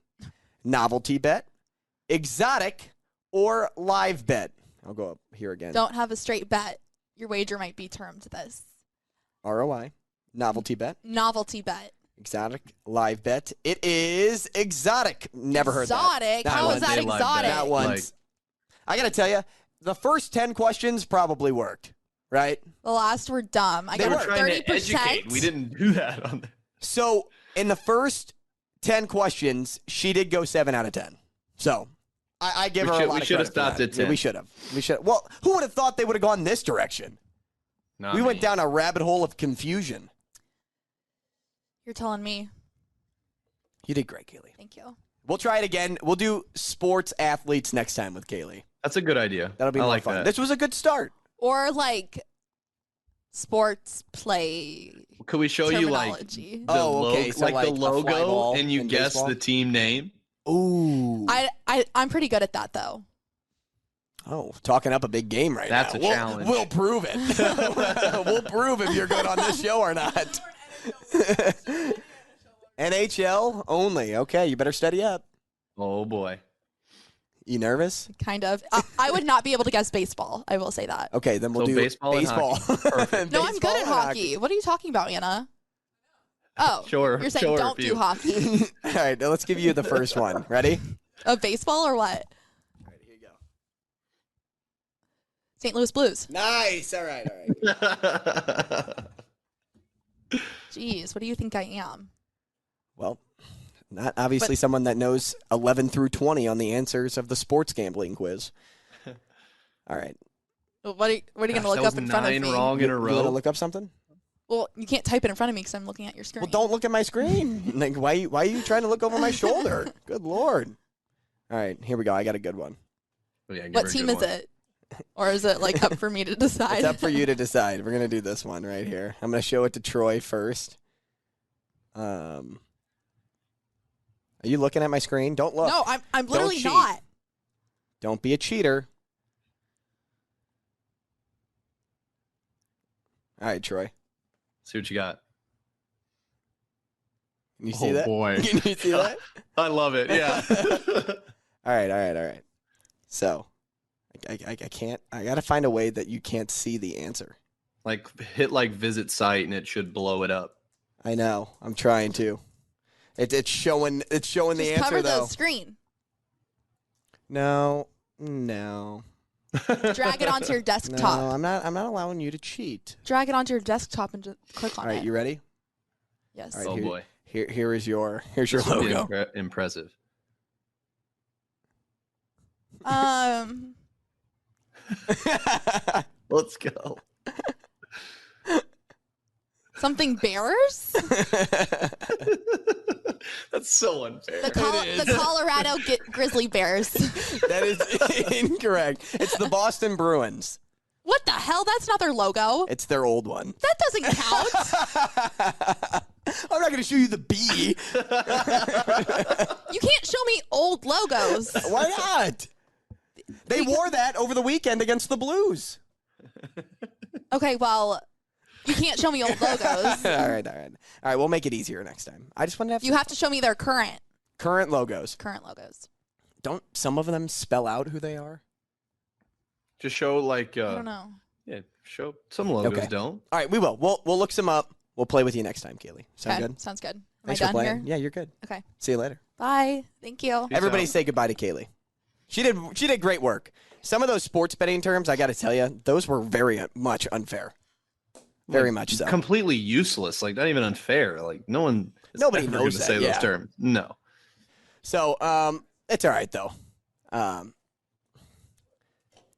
novelty bet, exotic, or live bet. I'll go up here again. Don't have a straight bet. Your wager might be termed this. ROI, novelty bet, Novelty bet. exotic, live bet. It is exotic. Never heard that. Exotic? Not How once. is that They live exotic? bet. Not once. Like- I got to tell you, the first 10 questions probably worked, right? The last were dumb. I They got were Trying to 30%. educate. We didn't do that on the. So in the first 10 questions, she did go 7 out of 10. So I give her a lot of credit. We should have stopped at 10. Yeah, we should have. Well, who would have thought they would have gone this direction? We went down a rabbit hole of confusion. You're telling me. You did great, Kaley. Thank you. We'll try it again. We'll do sports athletes next time with Kaley. That's a good idea. That'll be more fun. That. This was a good start. Or like sports play. Could we show you like terminology. the logo and you guess baseball? the team name? Ooh. I'm pretty good at that though. Oh, talking up a big game right That's now. a challenge. We'll prove it. We'll prove if you're good on this show or not. NHL only. Okay, you better study up. Oh, boy. You nervous? Kind of. I would not be able to guess baseball. I will say that. Okay, then we'll do baseball. And hockey. Perfect. No, I'm good at hockey. What are you talking about, Anna? Oh, Sure. You're saying don't do hockey. All right, now let's give you the first one. Ready? Of baseball or what? All right, here you go. St. Louis Blues. Nice. All right. Jeez, what do you think I am? Well, not obviously someone that knows 11 through 20 on the answers of the sports gambling quiz. All right. What are you going to look up in front of me? 9 wrong in a You want to row. look up something? Well, you can't type it in front of me because I'm looking at your screen. Well, don't look at my screen. Like, why are you trying to look over my shoulder? Good Lord. All right, here we go. I got a good one. Oh, yeah, give What her a team good is one. it? Or is it like up for me to decide? It's up for you to decide. We're going to do this one right here. I'm going to show it to Troy first. Are you looking at my screen? Don't look. No, I'm literally cheat. not. Don't be a cheater. All right, Troy. See what you got. Can you see that? Boy. Can you see that? I love it. Yeah. All right. So, I can't. I got to find a way that you can't see the answer. hit visit site and it should blow it up. I know. I'm trying to. It's showing the Just answer cover though. the screen. No. Drag it onto your No, desktop. I'm not allowing you to cheat. Drag it onto your desktop and just click on All right, it. you ready? Yes. All right, Oh, here- boy. Here's your This would be logo. impressive. Let's go. Something bears? That's so unfair. The Colorado Grizzly Bears. That is incorrect. It's the Boston Bruins. What the hell? That's not their logo. It's their old one. That doesn't count. I'm not going to show you the B. You can't show me old logos. Why not? They wore that over the weekend against the Blues. Okay, well, you can't show me old logos. All right. We'll make it easier next time. I just want to have You have to show me their current logos. logos. Don't some of them spell out who they are? Just show I don't know. Yeah, show some logos Okay. don't. All right, we will. We'll look some up. We'll play with you next time, Kaley. Sound Okay, good? sounds good. Am Thanks I for done playing. here? Yeah, you're good. Okay. See you later. Bye. Thank you. Peace Everybody out. say goodbye to Kaley. She did great work. Some of those sports betting terms, I got to tell you, those were very much unfair. Very much so. Completely useless. Not even unfair. Nobody Nobody ever knows gonna that, say yeah. those terms. No. So, it's all right though.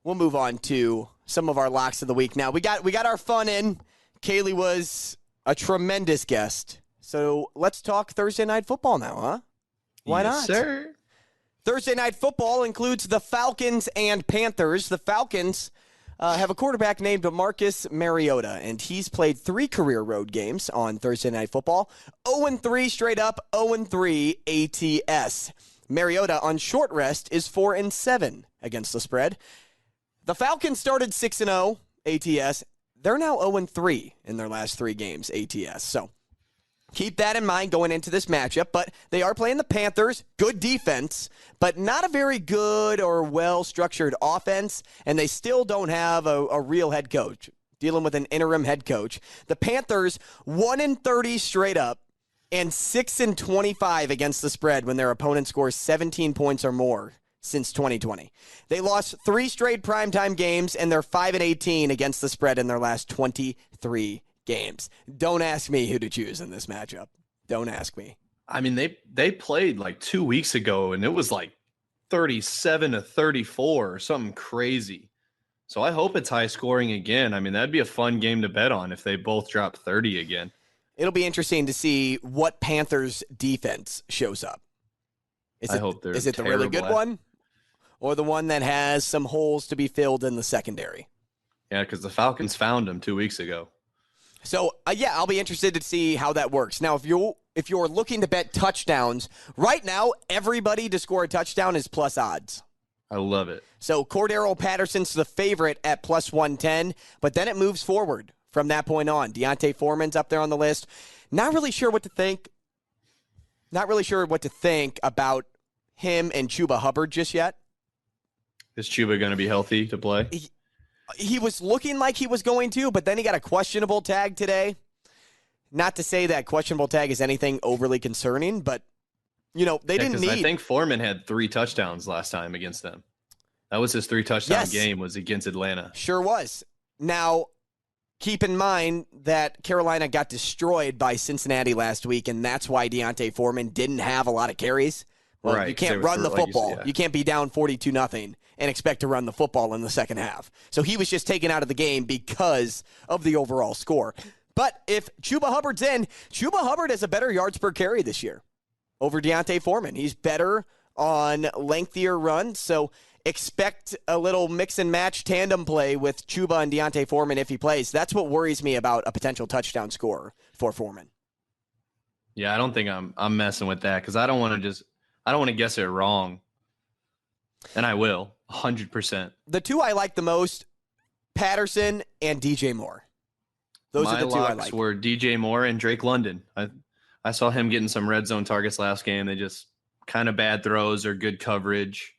We'll move on to some of our locks of the week. Now we got our fun in. Kaley was a tremendous guest. So let's talk Thursday night football now, huh? Why Yes, not? sir. Thursday night football includes the Falcons and Panthers. The Falcons have a quarterback named Marcus Mariota, and he's played 3 career road games on Thursday night football. 0-3 straight up, 0-3 ATS. Mariota on short rest is 4-7 against the spread. The Falcons started 6-0 ATS. They're now 0-3 in their last 3 games ATS. So keep that in mind going into this matchup, but they are playing the Panthers. Good defense, but not a very good or well-structured offense, and they still don't have a real head coach, dealing with an interim head coach. The Panthers, 1-30 straight up and 6-25 against the spread when their opponent scores 17 points or more since 2020. They lost 3 straight primetime games, and they're 5-18 against the spread in their last 23 games. Don't ask me who to choose in this matchup. Don't ask me. I mean, they played like 2 weeks ago, and it was like 37-34 or something crazy. So I hope it's high scoring again. I mean, that'd be a fun game to bet on if they both drop 30 again. It'll be interesting to see what Panthers defense shows up. I hope they're Is it the really good one or the one that has some holes to be filled in the secondary? Yeah, because the Falcons found him 2 weeks ago. So, I'll be interested to see how that works. Now, if you're looking to bet touchdowns, right now, everybody to score a touchdown is plus odds. I love it. So, Cordero Patterson's the favorite at plus 110, but then it moves forward from that point on. Deontay Foreman's up there on the list. Not really sure what to think. Not really sure what to think about him and Chuba Hubbard just yet. Is Chuba going to be healthy to play? He was looking like he was going to, but then he got a questionable tag today. Not to say that questionable tag is anything overly concerning, but, they didn't need. I think Foreman had 3 touchdowns last time against them. That was his 3-touchdown game was against Atlanta. Sure was. Now, keep in mind that Carolina got destroyed by Cincinnati last week, and that's why Deontay Foreman didn't have a lot of carries. Well, right. You can't run the football. You can't be down 42-0 and expect to run the football in the second half. So he was just taken out of the game because of the overall score. But if Chuba Hubbard's in, Chuba Hubbard has a better yards per carry this year over Deontay Foreman. He's better on lengthier runs, so expect a little mix and match tandem play with Chuba and Deontay Foreman if he plays. That's what worries me about a potential touchdown scorer for Foreman. Yeah, I don't think I'm messing with that because I don't want to guess it wrong. And I will, 100%. The two I like the most, Patterson and DJ Moore. Those are the two I like. My locks were DJ Moore and Drake London. I saw him getting some red zone targets last game. They just kind of bad throws or good coverage.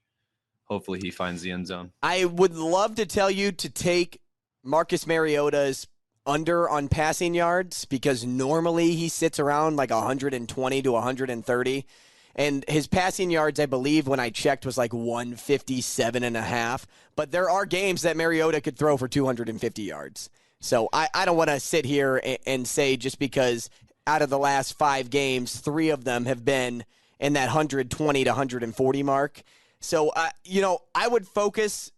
Hopefully he finds the end zone. I would love to tell you to take Marcus Mariota's under on passing yards because normally he sits around like 120 to 130. And his passing yards, I believe, when I checked, was like 157.5. But there are games that Mariota could throw for 250 yards. So I don't want to sit here and say just because out of the last 5 games, 3 of them have been in that 120 to 140 mark. So, I would focus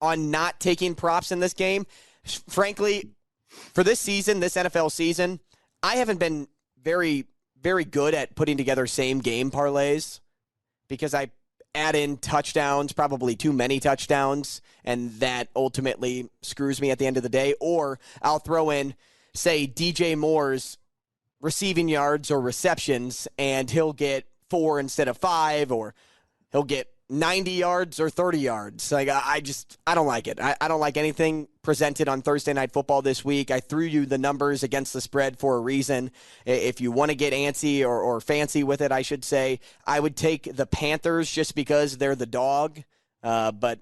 on not taking props in this game. Frankly, for this season, this NFL season, I haven't been very, very good at putting together same game parlays because I add in touchdowns, probably too many touchdowns, and that ultimately screws me at the end of the day. Or I'll throw in, say, DJ Moore's receiving yards or receptions, and he'll get 4 instead of 5, or he'll get 90 yards or 30 yards. Like I don't like it. I don't like anything presented on Thursday Night Football this week. I threw you the numbers against the spread for a reason. If you want to get antsy or fancy with it, I should say, I would take the Panthers just because they're the dog. But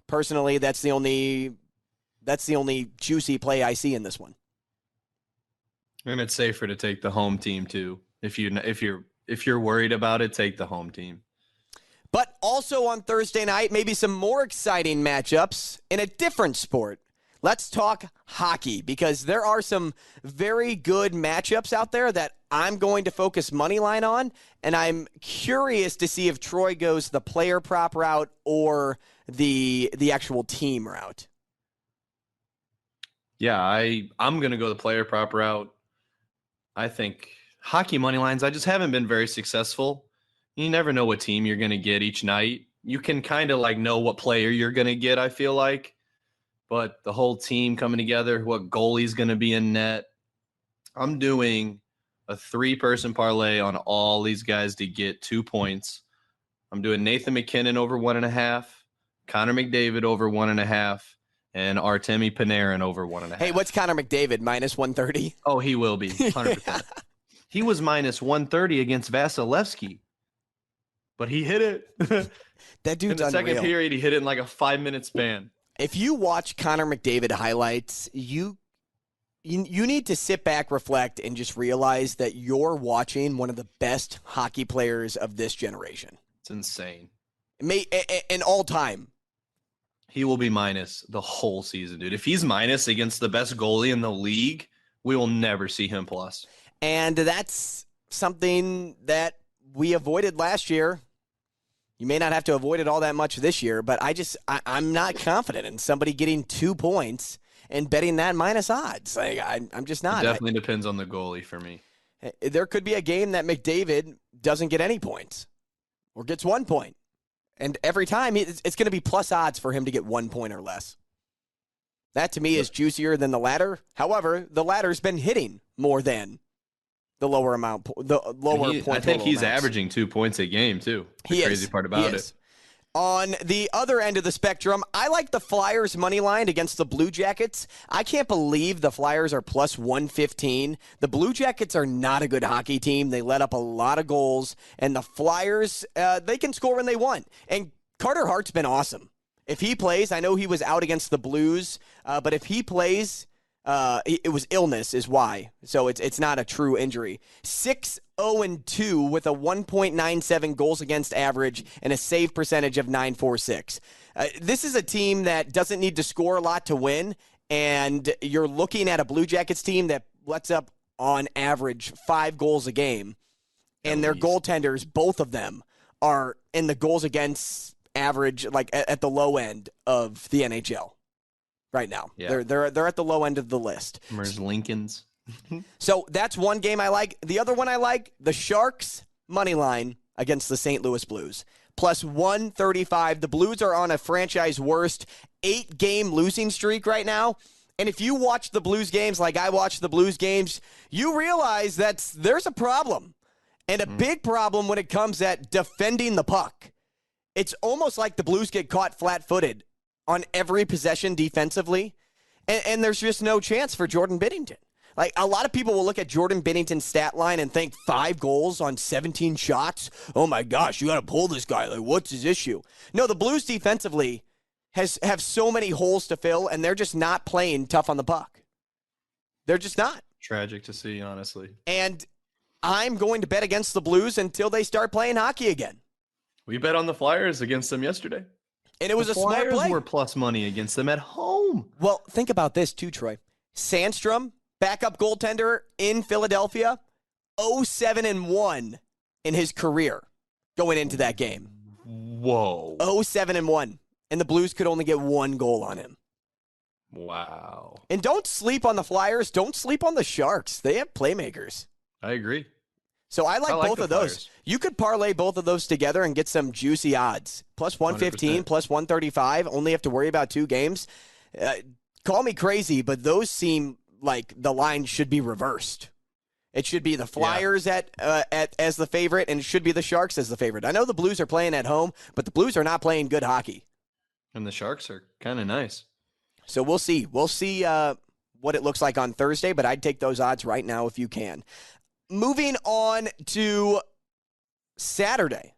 personally, that's the only juicy play I see in this one. And it's safer to take the home team too. If you're worried about it, take the home team. But also on Thursday night, maybe some more exciting matchups in a different sport. Let's talk hockey because there are some very good matchups out there that I'm going to focus money line on, and I'm curious to see if Troy goes the player prop route or the actual team route. Yeah, I'm going to go the player prop route. I think hockey money lines, I just haven't been very successful. You never know what team you're going to get each night. You can kind of like know what player you're going to get, I feel like. But the whole team coming together, what goalie's going to be in net. I'm doing a 3-person parlay on all these guys to get 2 points. I'm doing Nathan McKinnon over 1.5, Connor McDavid over 1.5, and Artemi Panarin over 1.5. Hey, what's Connor McDavid, minus 130? Oh, he will be, 100%. He was minus 130 against Vasilevsky. But he hit it. That dude's in the unreal. Second period, he hit it in like a 5-minute span. If you watch Connor McDavid highlights, you need to sit back, reflect, and just realize that you're watching one of the best hockey players of this generation. It's insane. In all time. He will be minus the whole season, dude. If he's minus against the best goalie in the league, we will never see him plus. And that's something that we avoided last year. You may not have to avoid it all that much this year, but I'm not confident in somebody getting 2 points and betting that minus odds. Like, I'm just not. It definitely depends on the goalie for me. There could be a game that McDavid doesn't get any points or gets 1 point. And every time, it's going to be plus odds for him to get 1 point or less. That, to me, is juicier than the latter. However, the latter's been hitting more than the lower amount, point. I think he's amounts. averaging 2 points a game, too. The crazy part about it. On the other end of the spectrum, I like the Flyers money line against the Blue Jackets. I can't believe the Flyers are plus 115. The Blue Jackets are not a good hockey team. They let up a lot of goals, and the Flyers, they can score when they want. And Carter Hart's been awesome. If he plays, I know he was out against the Blues, but if he plays, it was illness is why. So it's not a true injury. 6-0-2 with a 1.97 goals against average and a save percentage of .946. This is a team that doesn't need to score a lot to win, and you're looking at a Blue Jackets team that lets up on average 5 goals a game, and their goaltenders, both of them, are in the goals against average, like at the low end of the NHL. Right now, they're at the low end of the list. There's Lincoln's. So that's one game I like. The other one I like, the Sharks money line against the St. Louis Blues. Plus 135. The Blues are on a franchise worst 8-game losing streak right now. And if you watch the Blues games like I watch the Blues games, you realize that there's a problem. And a big problem when it comes at defending the puck. It's almost like the Blues get caught flat-footed on every possession defensively, and there's just no chance for Jordan Binnington. Like, a lot of people will look at Jordan Binnington's stat line and think 5 goals on 17 shots. Oh my gosh, you got to pull this guy. Like, what's his issue? No, the Blues defensively have so many holes to fill, and they're just not playing tough on the puck. They're just not. Tragic to see, honestly. And I'm going to bet against the Blues until they start playing hockey again. We bet on the Flyers against them yesterday. And it was a smart play. Flyers were plus money against them at home. Well, think about this too, Troy. Sandstrom, backup goaltender in Philadelphia, 0-7-1 in his career going into that game. Whoa. 0-7-1. And the Blues could only get 1 goal on him. Wow. And don't sleep on the Flyers. Don't sleep on the Sharks. They have playmakers. I agree. So I like both of those. Flyers. You could parlay both of those together and get some juicy odds. Plus 115, 100%. Plus 135. Only have to worry about 2 games. Call me crazy, but those seem like the line should be reversed. It should be the Flyers as the favorite, and it should be the Sharks as the favorite. I know the Blues are playing at home, but the Blues are not playing good hockey. And the Sharks are kind of nice. So we'll see. We'll see what it looks like on Thursday, but I'd take those odds right now if you can. Moving on to Saturday.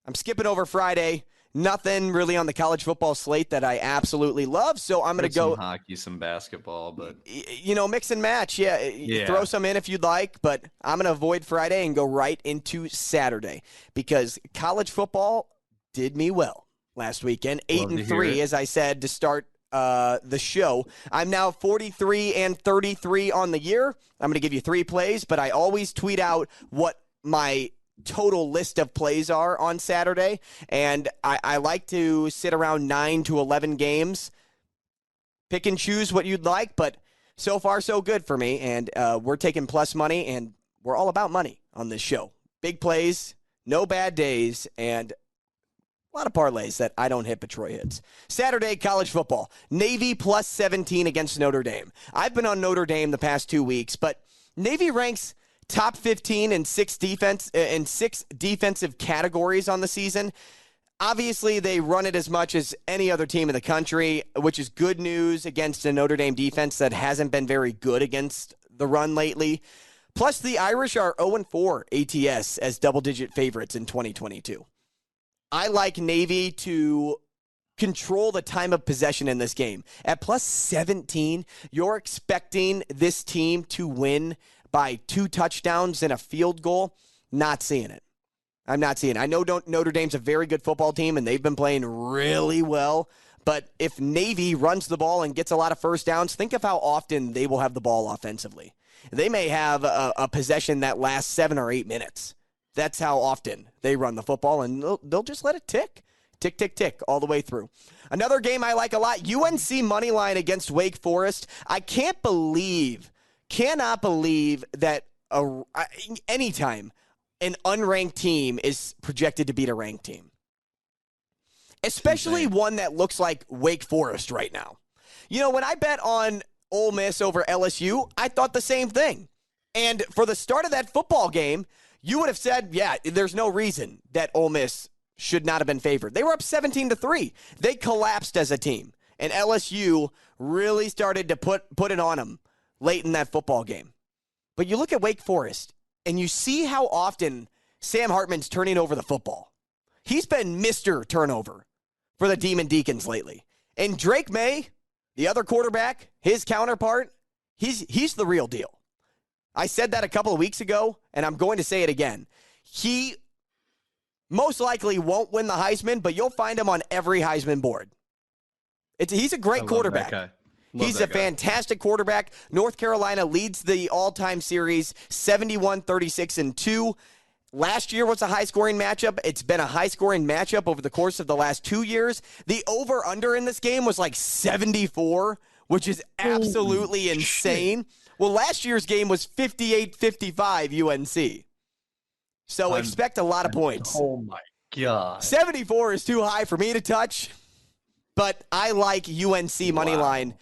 I'm skipping over Friday. Nothing really on the college football slate that I absolutely love, so I'm going to go some hockey, some basketball, but mix and match. Yeah. Throw some in if you'd like, but I'm going to avoid Friday and go right into Saturday because college football did me well last weekend. 8-3, as I said to start the show. I'm now 43-33 on the year. I'm going to give you 3 plays, but I always tweet out what my total list of plays are on Saturday, and I like to sit around 9 to 11 games. Pick and choose what you'd like, but so far so good for me, and we're taking plus money, and we're all about money on this show. Big plays, no bad days, and a lot of parlays that I don't hit, but Troy hits. Saturday, college football. Navy plus 17 against Notre Dame. I've been on Notre Dame the past 2 weeks, but Navy ranks top 15 in 6 defensive categories on the season. Obviously, they run it as much as any other team in the country, which is good news against a Notre Dame defense that hasn't been very good against the run lately. Plus, the Irish are 0-4 ATS as double-digit favorites in 2022. I like Navy to control the time of possession in this game. At plus 17, you're expecting this team to win by 2 touchdowns and a field goal. Not seeing it. I'm not seeing it. I know Notre Dame's a very good football team, and they've been playing really well, But if Navy runs the ball and gets a lot of first downs, think of how often they will have the ball offensively. They may have a possession that lasts 7 or 8 minutes. That's how often they run the football, and they'll just let it tick. Tick, tick, tick, all the way through. Another game I like a lot, UNC money line against Wake Forest. I cannot believe that anytime an unranked team is projected to beat a ranked team, especially one that looks like Wake Forest right now. You know, when I bet on Ole Miss over LSU, I thought the same thing. And for the start of that football game, you would have said, yeah, there's no reason that Ole Miss should not have been favored. They were up 17-3. They collapsed as a team. And LSU really started to put it on them late in that football game. But you look at Wake Forest, and you see how often Sam Hartman's turning over the football. He's been Mr. Turnover for the Demon Deacons lately. And Drake May, the other quarterback, his counterpart, he's the real deal. I said that a couple of weeks ago, and I'm going to say it again. He most likely won't win the Heisman, but you'll find him on every Heisman board. He's a great quarterback. He's a fantastic quarterback. North Carolina leads the all-time series 71-36-2. Last year was a high-scoring matchup. It's been a high-scoring matchup over the course of the last 2 years. The over-under in this game was like 74, which is absolutely insane. Well, last year's game was 58-55 UNC. So expect a lot of points. Oh, my God. 74 is too high for me to touch, but I like UNC money line.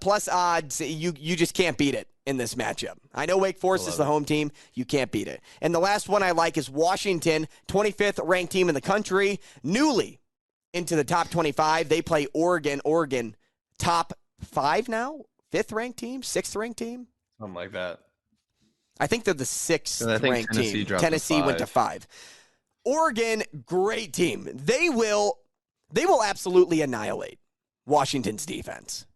Plus odds, you just can't beat it in this matchup. I know Wake Forest is the home team. You can't beat it. And the last one I like is Washington, 25th ranked team in the country, newly into the top 25. They play Oregon. Oregon, top 5 now? 5th ranked team? 6th ranked team? Something like that. I think they're the 6th ranked Tennessee team. Tennessee went to 5. Oregon, great team. They will absolutely annihilate Washington's defense.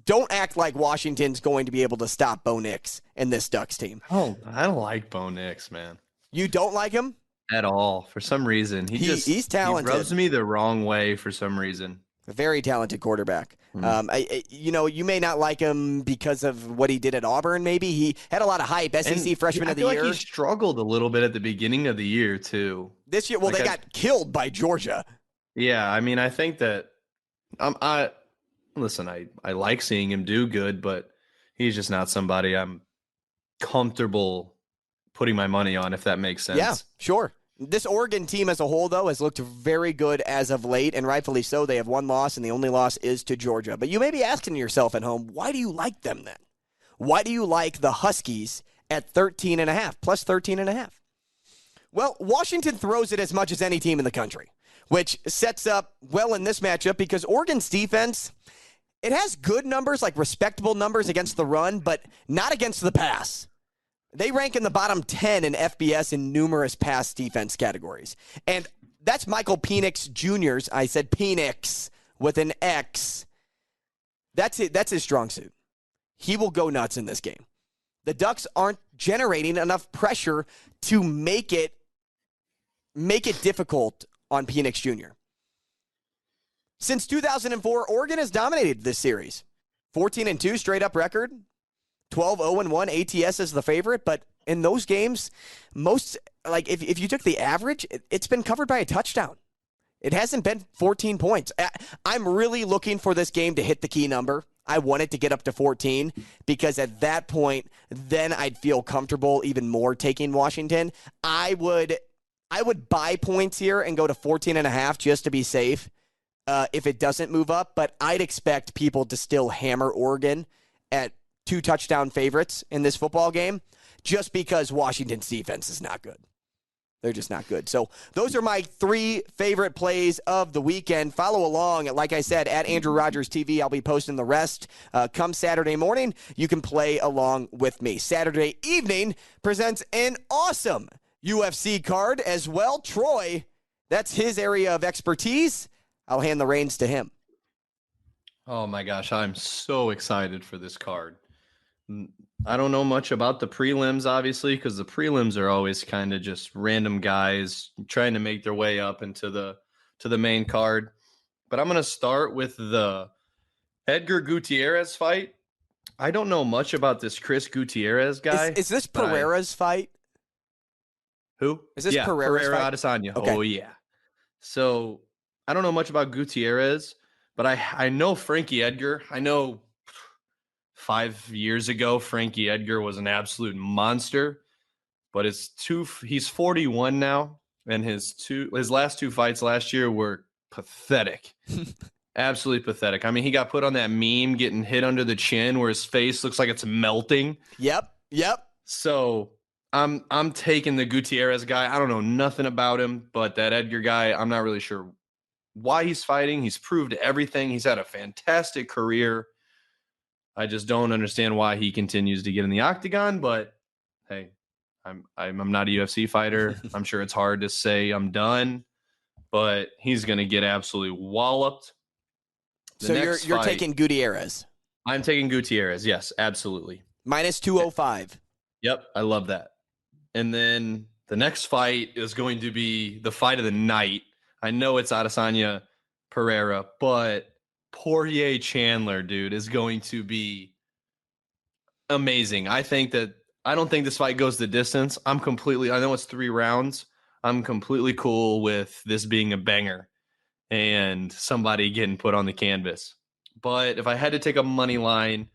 Don't act like Washington's going to be able to stop Bo Nix and this Ducks team. Oh, I don't like Bo Nix, man. You don't like him? At all. For some reason. He's talented. He rubs me the wrong way for some reason. A very talented quarterback. You may not like him because of what he did at Auburn, maybe. He had a lot of hype, SEC freshman of the year. Like he struggled a little bit at the beginning of the year, too. This year, they got killed by Georgia. Yeah, I mean, I think that listen, I like seeing him do good, but he's just not somebody I'm comfortable putting my money on, if that makes sense. Yeah, sure. This Oregon team as a whole, though, has looked very good as of late, and rightfully so. They have one loss, and the only loss is to Georgia. But you may be asking yourself at home, why do you like them then? Why do you like the Huskies at 13.5, plus 13.5? Well, Washington throws it as much as any team in the country, which sets up well in this matchup because Oregon's defense, it has good numbers, like respectable numbers against the run, but not against the pass. They rank in the bottom 10 in FBS in numerous pass defense categories. And that's Michael Penix Jr.'s. I said Penix with an X. That's it. That's his strong suit. He will go nuts in this game. The Ducks aren't generating enough pressure to make it difficult on Penix Jr. Since 2004, Oregon has dominated this series. 14-2 straight up record. 12-0-1 ATS is the favorite, but in those games, if you took the average, it's been covered by a touchdown. It hasn't been 14 points. I'm really looking for this game to hit the key number. I want it to get up to 14 because at that point, then I'd feel comfortable even more taking Washington. I would buy points here and go to 14.5 just to be safe if it doesn't move up, but I'd expect people to still hammer Oregon at 2 touchdown favorites in this football game just because Washington's defense is not good. They're just not good. So those are my 3 favorite plays of the weekend. Follow along, like I said, at Andrew Rogers TV. I'll be posting the rest. Come Saturday morning, you can play along with me. Saturday evening presents an awesome UFC card as well. Troy, that's his area of expertise. I'll hand the reins to him. Oh, my gosh. I'm so excited for this card. I don't know much about the prelims, obviously, because the prelims are always kind of just random guys trying to make their way up into the main card. but I'm going to start with the Edgar Gutierrez fight. I don't know much about this Chris Gutierrez guy. Is this Pereira's fight? Who? Is this Pereira's Pereira fight? Adesanya. Okay. Oh, yeah. So I don't know much about Gutierrez, but I know Frankie Edgar. I know 5 years ago, Frankie Edgar was an absolute monster, but he's 41 now, and his last 2 fights last year were pathetic. Absolutely pathetic. I mean, he got put on that meme getting hit under the chin where his face looks like it's melting. Yep. So I'm taking the Gutierrez guy. I don't know nothing about him, but that Edgar guy, I'm not really sure why he's fighting. He's proved everything. He's had a fantastic career. I just don't understand why he continues to get in the octagon, but hey, I'm not a UFC fighter. I'm sure it's hard to say I'm done, but he's going to get absolutely walloped. So you're taking Gutierrez. I'm taking Gutierrez. Yes, absolutely. Minus 205. Yep, I love that. And then the next fight is going to be the fight of the night. I know it's Adesanya Pereira, but Poirier Chandler, dude, is going to be amazing. I don't think this fight goes the distance. I know it's 3 rounds. I'm completely cool with this being a banger and somebody getting put on the canvas. But if I had to take a money line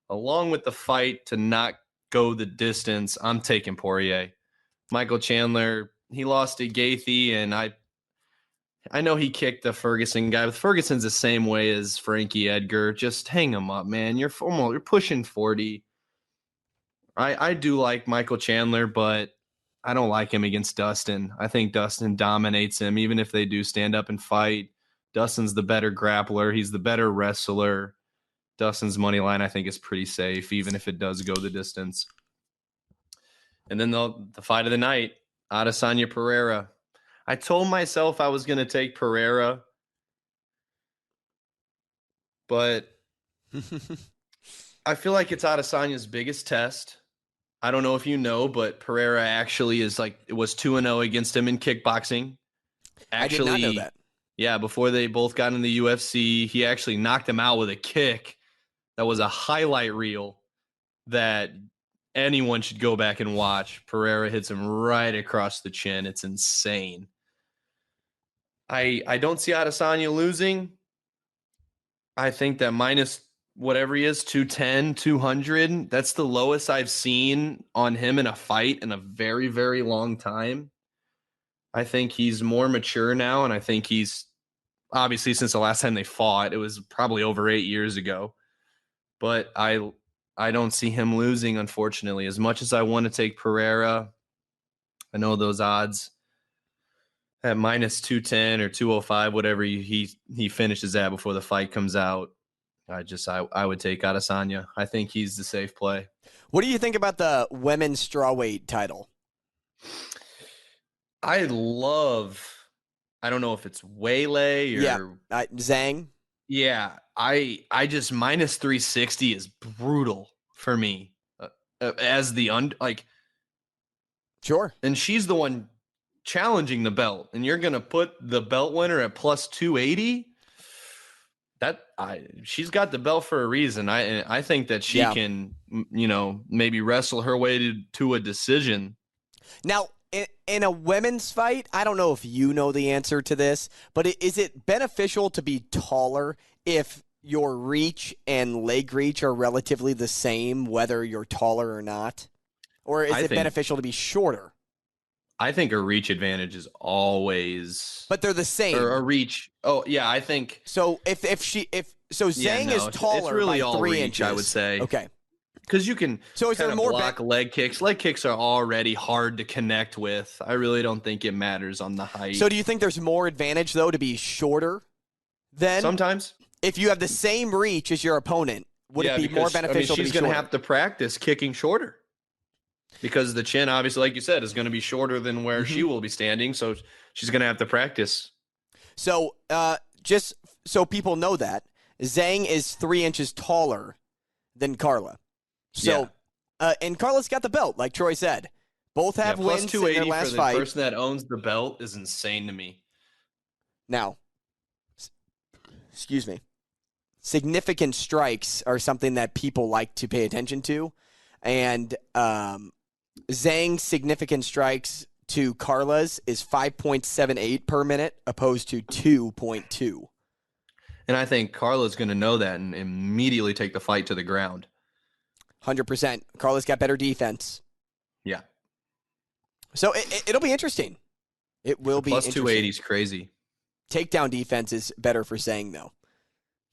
along with the fight to not go the distance, I'm taking Poirier. Michael Chandler, he lost to Gaethje, and I know he kicked the Ferguson guy, but Ferguson's the same way as Frankie Edgar. Just hang him up, man. You're pushing 40. I do like Michael Chandler, but I don't like him against Dustin. I think Dustin dominates him, even if they do stand up and fight. Dustin's the better grappler. He's the better wrestler. Dustin's money line, I think, is pretty safe, even if it does go the distance. And then the fight of the night, Adesanya Pereira. I told myself I was going to take Pereira, but I feel like it's Adesanya's biggest test. I don't know if you know, but Pereira actually was 2-0 against him in kickboxing. Actually, I did not know that. Yeah, before they both got in the UFC, he actually knocked him out with a kick. That was a highlight reel that anyone should go back and watch. Pereira hits him right across the chin. It's insane. I don't see Adesanya losing. I think that minus whatever he is, 210, 200, that's the lowest I've seen on him in a fight in a very, very long time. I think he's more mature now, and I think he's obviously since the last time they fought, it was probably over 8 years ago. But I don't see him losing, unfortunately. As much as I want to take Pereira, I know those odds at minus 210 or 205, whatever he finishes at before the fight comes out. I would take Adesanya. I think he's the safe play. What do you think about the women's strawweight title? I don't know if it's Waylay or Zhang. Yeah, I just minus 360 is brutal for me as the Sure. And she's the one challenging the belt, and you're gonna put the belt winner at plus 280. She's got the belt for a reason. I think that she can, maybe wrestle her way to a decision. Now, in a women's fight, I don't know if you know the answer to this, but is it beneficial to be taller if your reach and leg reach are relatively the same, whether you're taller or not? Or is it beneficial to be shorter? I think a reach advantage is always, but they're the same. Or a reach. Oh yeah, I think so. If Zhang is taller it's really by all 3 reach, inches, I would say. Okay, because you can. So is there more block leg kicks? Leg kicks are already hard to connect with. I really don't think it matters on the height. So do you think there's more advantage though to be shorter? Then sometimes, if you have the same reach as your opponent, would it be more beneficial? She's going to have to practice kicking shorter. Because the chin, obviously, like you said, is going to be shorter than where she will be standing. So she's going to have to practice. So just so people know that, Zhang is 3 inches taller than Carla. So, and Carla's got the belt, like Troy said. Both have wins in their last fight. The person that owns the belt is insane to me. Now, excuse me, significant strikes are something that people like to pay attention to. And Zhang's significant strikes to Carla's is 5.78 per minute opposed to 2.2. And I think Carla's going to know that and immediately take the fight to the ground. 100%. Carla's got better defense. Yeah. So it'll be interesting. It will be Plus interesting. 280 is crazy. Takedown defense is better for Zhang, though.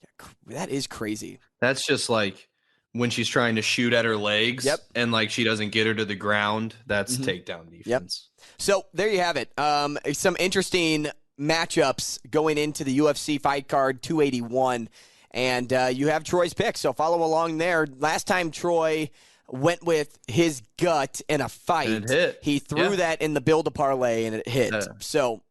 Yeah, that is crazy. That's just like when she's trying to shoot at her legs and like she doesn't get her to the ground. That's takedown defense. Yep. So there you have it. Some interesting matchups going into the UFC fight card 281. And you have Troy's pick, so follow along there. Last time Troy went with his gut in a fight, and it hit. He threw that in the build-a-parlay, and it hit. So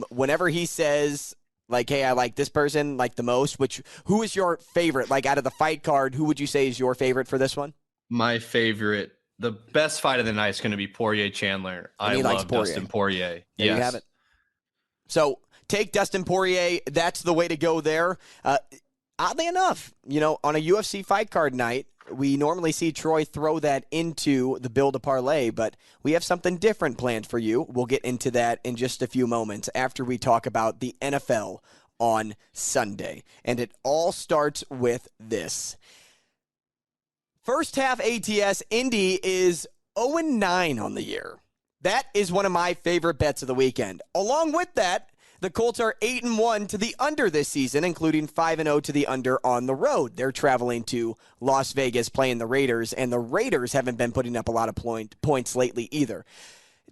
whenever he says, like, hey, I like this person like the most, who is your favorite? Like, out of the fight card, who would you say is your favorite for this one? My favorite, the best fight of the night is going to be Poirier-Chandler. I love Dustin Poirier. There you have it. So take Dustin Poirier. That's the way to go there. Oddly enough, on a UFC fight card night, we normally see Troy throw that into the build-a-parlay, but we have something different planned for you. We'll get into that in just a few moments after we talk about the NFL on Sunday. And it all starts with this. First half ATS, Indy is 0-9 on the year. That is one of my favorite bets of the weekend. Along with that, the Colts are 8-1 to the under this season, including 5-0 to the under on the road. They're traveling to Las Vegas playing the Raiders, and the Raiders haven't been putting up a lot of points lately either.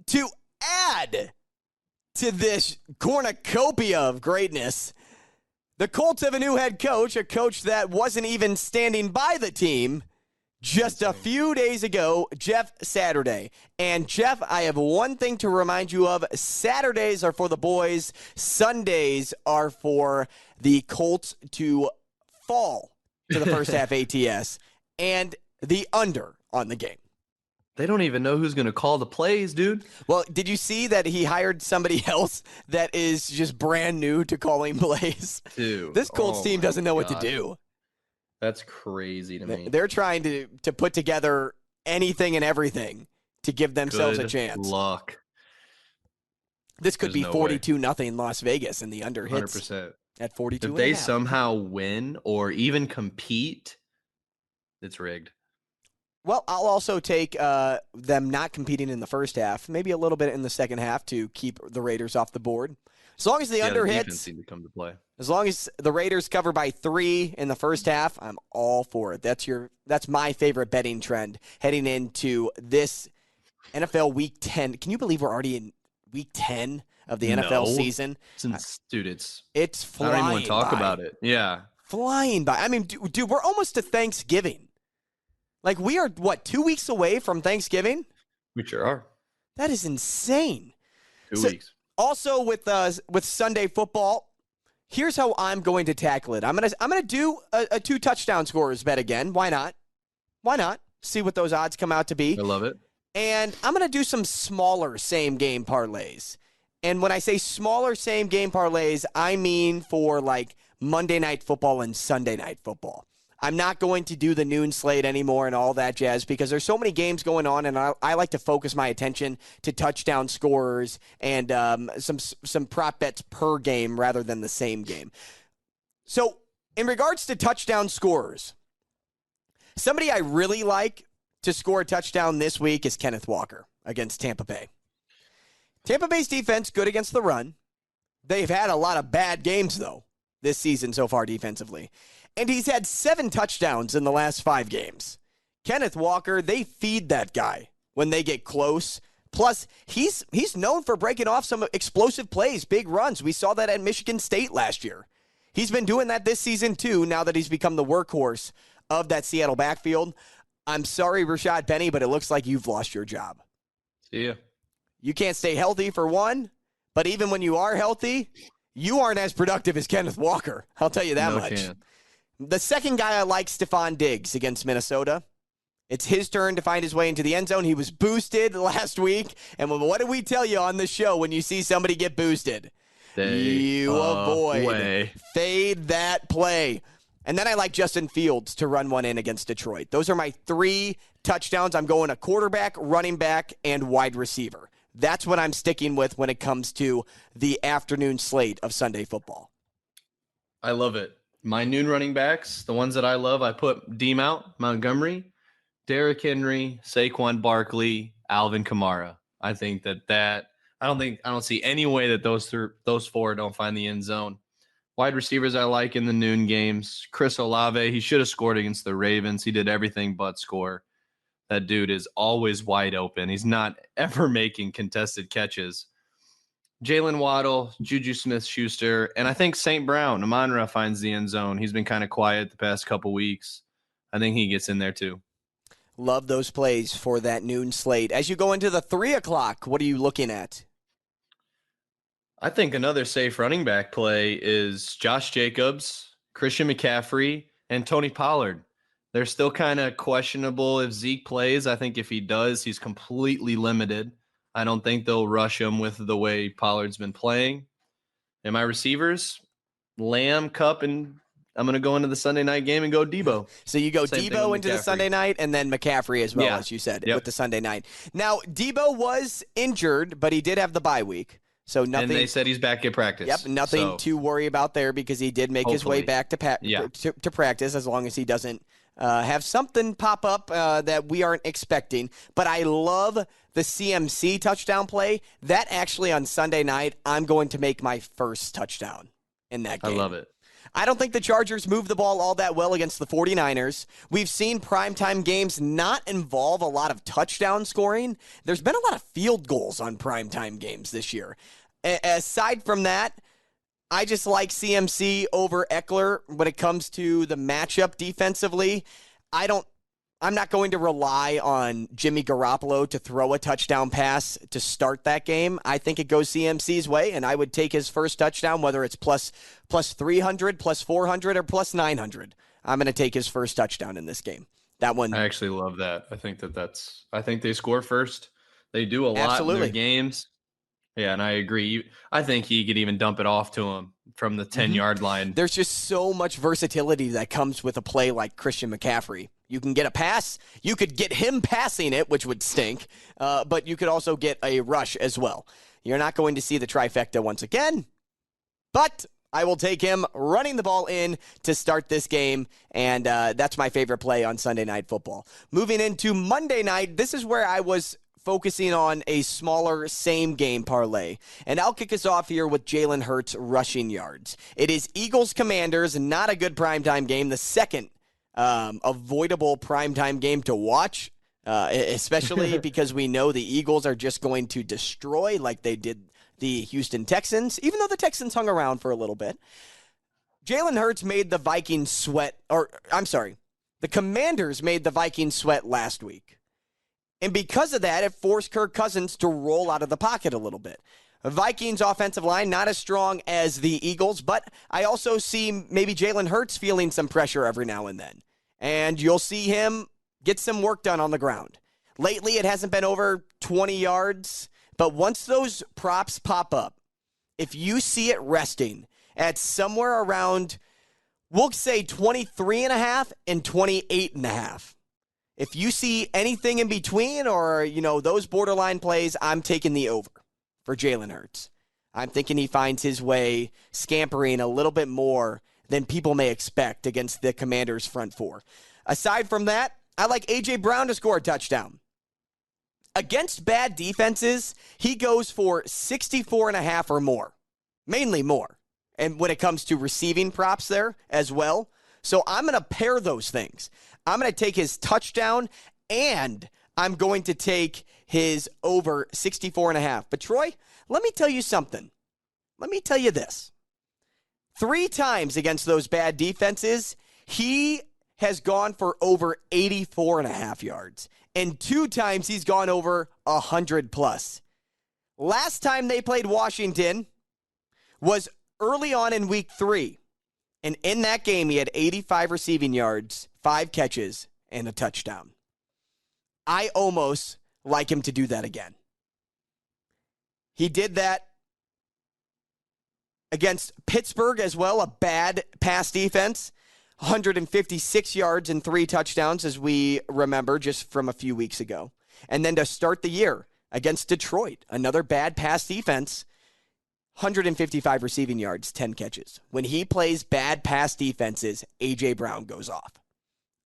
To add to this cornucopia of greatness, the Colts have a new head coach, a coach that wasn't even standing by the team just a few days ago, Jeff Saturday. And Jeff, I have one thing to remind you of. Saturdays are for the boys. Sundays are for the Colts to fall to the first half ATS and the under on the game. They don't even know who's going to call the plays, dude. Well, did you see that he hired somebody else that is just brand new to calling plays? Dude, this Colts team doesn't know what to do. That's crazy to me. They're trying to put together anything and everything to give themselves a chance. Luck. This could be 42-0 Las Vegas, and the under hits 100%. At 42. If they somehow win or even compete, it's rigged. Well, I'll also take them not competing in the first half, maybe a little bit in the second half to keep the Raiders off the board. As long as the under hits, seem to come to play. As long as the Raiders cover by 3 in the first half, I'm all for it. That's my favorite betting trend heading into this NFL Week 10. Can you believe we're already in Week 10 of the NFL season? It's flying. I don't even want to talk about it. Yeah, flying by. I mean, dude, we're almost to Thanksgiving. Like, we are 2 weeks away from Thanksgiving? We sure are. That is insane. 2 weeks. Also, with Sunday football, here's how I'm going to tackle it. I'm gonna do a 2 touchdown scorers bet again. Why not? Why not? See what those odds come out to be. I love it. And I'm gonna do some smaller same game parlays. And when I say smaller same game parlays, I mean for like Monday Night Football and Sunday Night Football. I'm not going to do the noon slate anymore and all that jazz because there's so many games going on, and I like to focus my attention to touchdown scorers and some prop bets per game rather than the same game. So in regards to touchdown scorers, somebody I really like to score a touchdown this week is Kenneth Walker against Tampa Bay. Tampa Bay's defense, good against the run. They've had a lot of bad games, though, this season so far defensively. And he's had 7 touchdowns in the last 5 games. Kenneth Walker, they feed that guy when they get close. Plus, he's known for breaking off some explosive plays, big runs. We saw that at Michigan State last year. He's been doing that this season, too, now that he's become the workhorse of that Seattle backfield. I'm sorry, Rashad Penny, but it looks like you've lost your job. See ya. You can't stay healthy, for one, but even when you are healthy, you aren't as productive as Kenneth Walker. I'll tell you that much. Chance. The second guy I like, Stephon Diggs against Minnesota. It's his turn to find his way into the end zone. He was boosted last week. And what did we tell you on the show when you see somebody get boosted? You avoid. Away. Fade that play. And then I like Justin Fields to run one in against Detroit. Those are my 3 touchdowns. I'm going a quarterback, running back, and wide receiver. That's what I'm sticking with when it comes to the afternoon slate of Sunday football. I love it. My noon running backs, the ones that I love, I put Deem out, Montgomery, Derrick Henry, Saquon Barkley, Alvin Kamara. I think that I don't see any way that those 4 don't find the end zone. Wide receivers I like in the noon games. Chris Olave, he should have scored against the Ravens. He did everything but score. That dude is always wide open. He's not ever making contested catches. Jalen Waddle, Juju Smith-Schuster, and I think St. Brown, Amon-Ra finds the end zone. He's been kind of quiet the past couple weeks. I think he gets in there too. Love those plays for that noon slate. As you go into the 3 o'clock, what are you looking at? I think another safe running back play is Josh Jacobs, Christian McCaffrey, and Tony Pollard. They're still kind of questionable if Zeke plays. I think if he does, he's completely limited. I don't think they'll rush him with the way Pollard's been playing. And my receivers, Lamb, Kupp, and I'm going to go into the Sunday night game and go Debo. So you go Same Debo into the Sunday night and then McCaffrey as well, as you said, with the Sunday night. Now, Debo was injured, but he did have the bye week. So nothing. And they said he's back at practice. Yep, nothing to worry about there because he did make his way back to practice as long as he doesn't have something pop up that we aren't expecting. But I love the CMC touchdown play. That actually on Sunday night, I'm going to make my first touchdown in that game. I love it. I don't think the Chargers move the ball all that well against the 49ers. We've seen primetime games not involve a lot of touchdown scoring. There's been a lot of field goals on primetime games this year. Aside from that, I just like CMC over Eckler when it comes to the matchup defensively. I'm not going to rely on Jimmy Garoppolo to throw a touchdown pass to start that game. I think it goes CMC's way, and I would take his first touchdown, whether it's plus 300, plus 400, or plus 900. I'm going to take his first touchdown in this game. That one. I actually love that. I think I think they score first. They do a lot in their games. Yeah, and I agree. I think he could even dump it off to him from the 10-yard line. There's just so much versatility that comes with a play like Christian McCaffrey. You can get a pass. You could get him passing it, which would stink, but you could also get a rush as well. You're not going to see the trifecta once again, but I will take him running the ball in to start this game, and that's my favorite play on Sunday Night Football. Moving into Monday night, this is where I was focusing on a smaller same-game parlay. And I'll kick us off here with Jalen Hurts rushing yards. It is Eagles-Commanders, not a good primetime game, the second avoidable primetime game to watch, especially because we know the Eagles are just going to destroy like they did the Houston Texans, even though the Texans hung around for a little bit. Jalen Hurts made the Vikings sweat, the Commanders made the Vikings sweat last week. And because of that, it forced Kirk Cousins to roll out of the pocket a little bit. The Vikings offensive line, not as strong as the Eagles, but I also see maybe Jalen Hurts feeling some pressure every now and then. And you'll see him get some work done on the ground. Lately, it hasn't been over 20 yards, but once those props pop up, if you see it resting at somewhere around, we'll say 23.5 and 28.5. If you see anything in between or, those borderline plays, I'm taking the over for Jalen Hurts. I'm thinking he finds his way scampering a little bit more than people may expect against the Commanders' front four. Aside from that, I like A.J. Brown to score a touchdown. Against bad defenses, he goes for 64.5 or more, mainly more. And when it comes to receiving props there as well. So I'm going to pair those things. I'm going to take his touchdown, and I'm going to take his over 64.5. But, Troy, let me tell you something. Let me tell you this. 3 times against those bad defenses, he has gone for over 84.5 yards. And 2 times he's gone over 100+. Last time they played Washington was early on in week 3. And in that game, he had 85 receiving yards, 5 catches, and a touchdown. I almost like him to do that again. He did that against Pittsburgh as well, a bad pass defense. 156 yards and 3 touchdowns, as we remember just from a few weeks ago. And then to start the year against Detroit, another bad pass defense, 155 receiving yards, 10 catches. When he plays bad pass defenses, A.J. Brown goes off.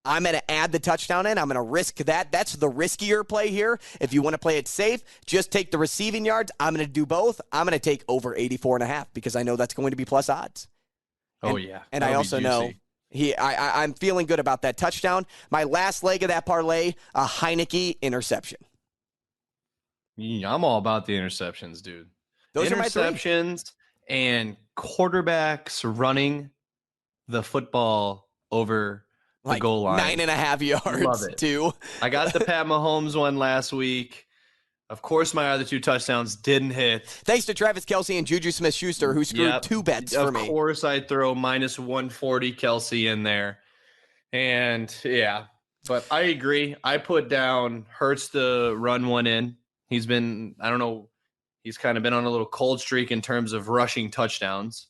I'm going to add the touchdown in. I'm going to risk that. That's the riskier play here. If you want to play it safe, just take the receiving yards. I'm going to do both. I'm going to take over 84.5 because I know that's going to be plus odds. And I also know I'm feeling good about that touchdown. My last leg of that parlay, a Heineke interception. I'm all about the interceptions, dude. Those are my three. Interceptions and quarterbacks running the football over the goal line. 9.5 yards. Love it. Too. I got the Pat Mahomes one last week. Of course, my other 2 touchdowns didn't hit. Thanks to Travis Kelce and Juju Smith-Schuster, who screwed 2 bets for me. Of course, I throw minus 140 Kelce in there. And, yeah. But I agree. I put down Hurts to run one in. He's been, I don't know, he's kind of been on a little cold streak in terms of rushing touchdowns.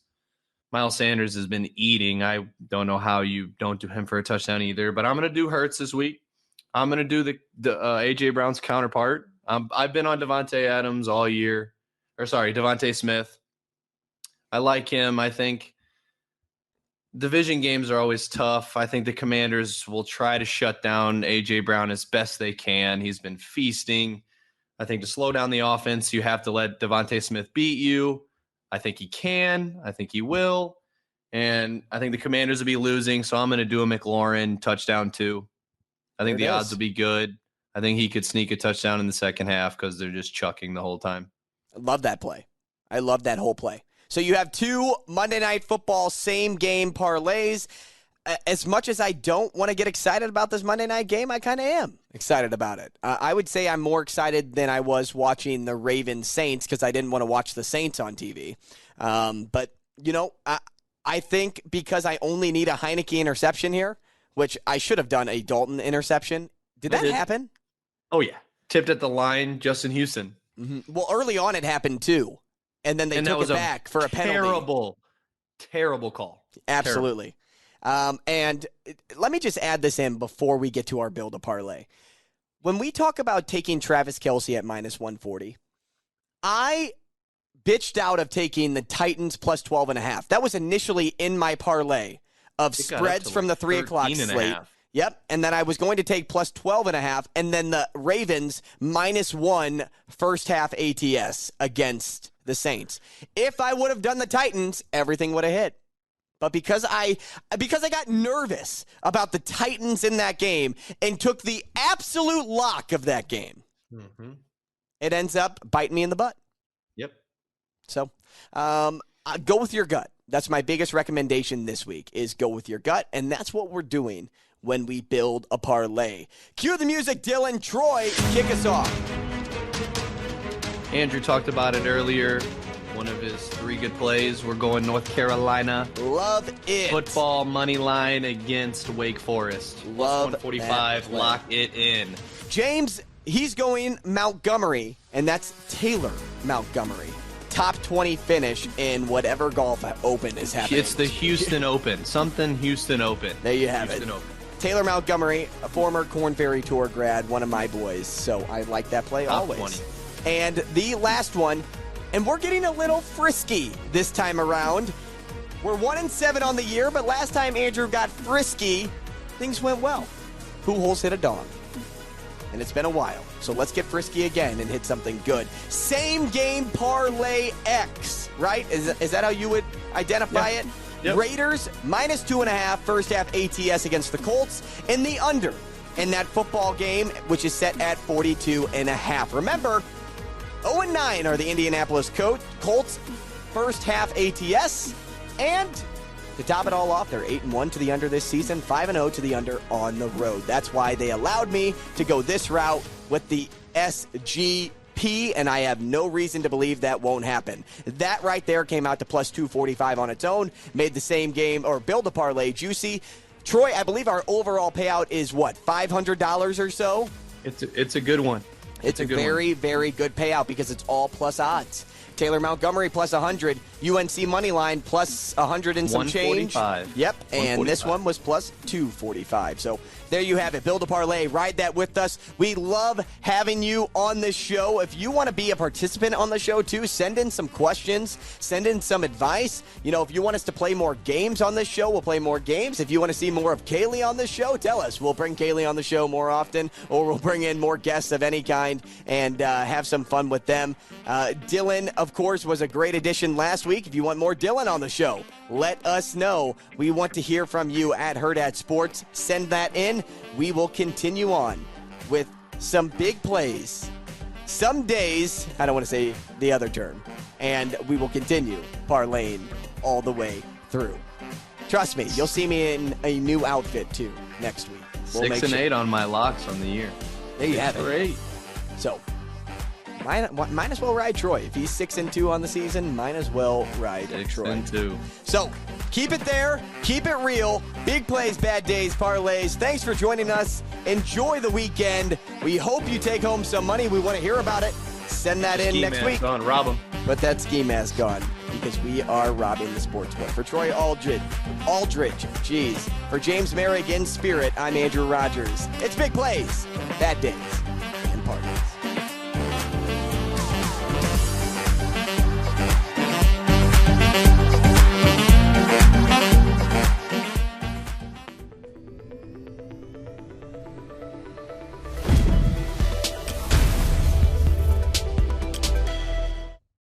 Miles Sanders has been eating. I don't know how you don't do him for a touchdown either. But I'm going to do Hurts this week. I'm going to do the A.J. Brown's counterpart. I've been on Devontae Adams all year. Devontae Smith. I like him. I think division games are always tough. I think the Commanders will try to shut down A.J. Brown as best they can. He's been feasting. I think to slow down the offense, you have to let Devontae Smith beat you. I think he can. I think he will. And I think the Commanders will be losing, so I'm going to do a McLaurin touchdown too. I think the odds will be good. I think he could sneak a touchdown in the second half because they're just chucking the whole time. I love that play. I love that whole play. So you have 2 Monday Night Football same game parlays. As much as I don't want to get excited about this Monday night game, I kind of am excited about it. I would say I'm more excited than I was watching the Ravens Saints because I didn't want to watch the Saints on TV. But, I think because I only need a Heineke interception here, which I should have done a Dalton interception. Did that happen? Oh, yeah. Tipped at the line, Justin Houston. Mm-hmm. Well, early on it happened too. And then they took it back for a penalty. Terrible call. Absolutely. And let me just add this in before we get to our build a parlay. When we talk about taking Travis Kelce at minus 140, I bitched out of taking the Titans plus 12.5. That was initially in my parlay of spreads from the 3 o'clock slate. Yep. And then I was going to take plus 12.5 and then the Ravens minus 1 first half ATS against the Saints. If I would have done the Titans, everything would have hit. But because I got nervous about the Titans in that game and took the absolute lock of that game, it ends up biting me in the butt. Yep. So go with your gut. That's my biggest recommendation this week is go with your gut, and that's what we're doing when we build a parlay. Cue the music, Dylan. Troy, kick us off. Andrew talked about it earlier. One of his 3 good plays. We're going North Carolina. Love it. Football money line against Wake Forest. Love 145. Lock it in. James, he's going Montgomery, and that's Taylor Montgomery. Top 20 finish in whatever golf open is happening. It's the Houston Open. Something Houston Open. There you have Houston it. Open. Taylor Montgomery, a former Corn Ferry Tour grad, one of my boys. So I like that play Top always. 20. And the last one, and we're getting a little frisky this time around. We're 1-7 on the year, but last time Andrew got frisky, things went well. Pujols hit a dong. And it's been a while. So let's get frisky again and hit something good. Same game parlay X, right? Is that how you would identify it? Yep. Raiders minus 2.5 first half ATS against the Colts, and the under in that football game, which is set at 42.5. Remember, 0-9 are the Indianapolis Colts first half ATS, and to top it all off, they're 8-1 to the under this season, 5-0 to the under on the road. That's why they allowed me to go this route with the SGP, and I have no reason to believe that won't happen. That right there came out to plus 245 on its own, made the same game, or build a parlay juicy. Troy, I believe our overall payout is what, $500 or so? It's a good one. It's a very, very good payout because it's all plus odds. Taylor Montgomery plus 100. UNC money line plus 100 and some change. 145. Yep, and this one was plus 245. So there you have it. Build a parlay. Ride that with us. We love having you on the show. If you want to be a participant on the show too, send in some questions. Send in some advice. You know, if you want us to play more games on this show, we'll play more games. If you want to see more of Kaley on this show, tell us. We'll bring Kaley on the show more often, or we'll bring in more guests of any kind and have some fun with them. Dylan, of course, was a great addition last week. If you want more Dylan on the show, let us know. We want to hear from you at Hurrdat Sports. Send that in. We will continue on with some big plays. Some days, I don't want to say the other term, and we will continue parlaying all the way through. Trust me, you'll see me in a new outfit too next week. We'll 6 and 8 on my locks on the year. There you have it. Great. So, might as well ride Troy. If he's 6 and 2 on the season, might as well ride 6 Troy. and 2. So, keep it there. Keep it real. Big plays, bad days, parlays. Thanks for joining us. Enjoy the weekend. We hope you take home some money. We want to hear about it. Send that in next week. Gone, rob him. But that ski mask gone because we are robbing the sportsbook. For Troy Aldridge, for James Merrick in spirit, I'm Andrew Rogers. It's Big Plays, Bad Days, and Parties.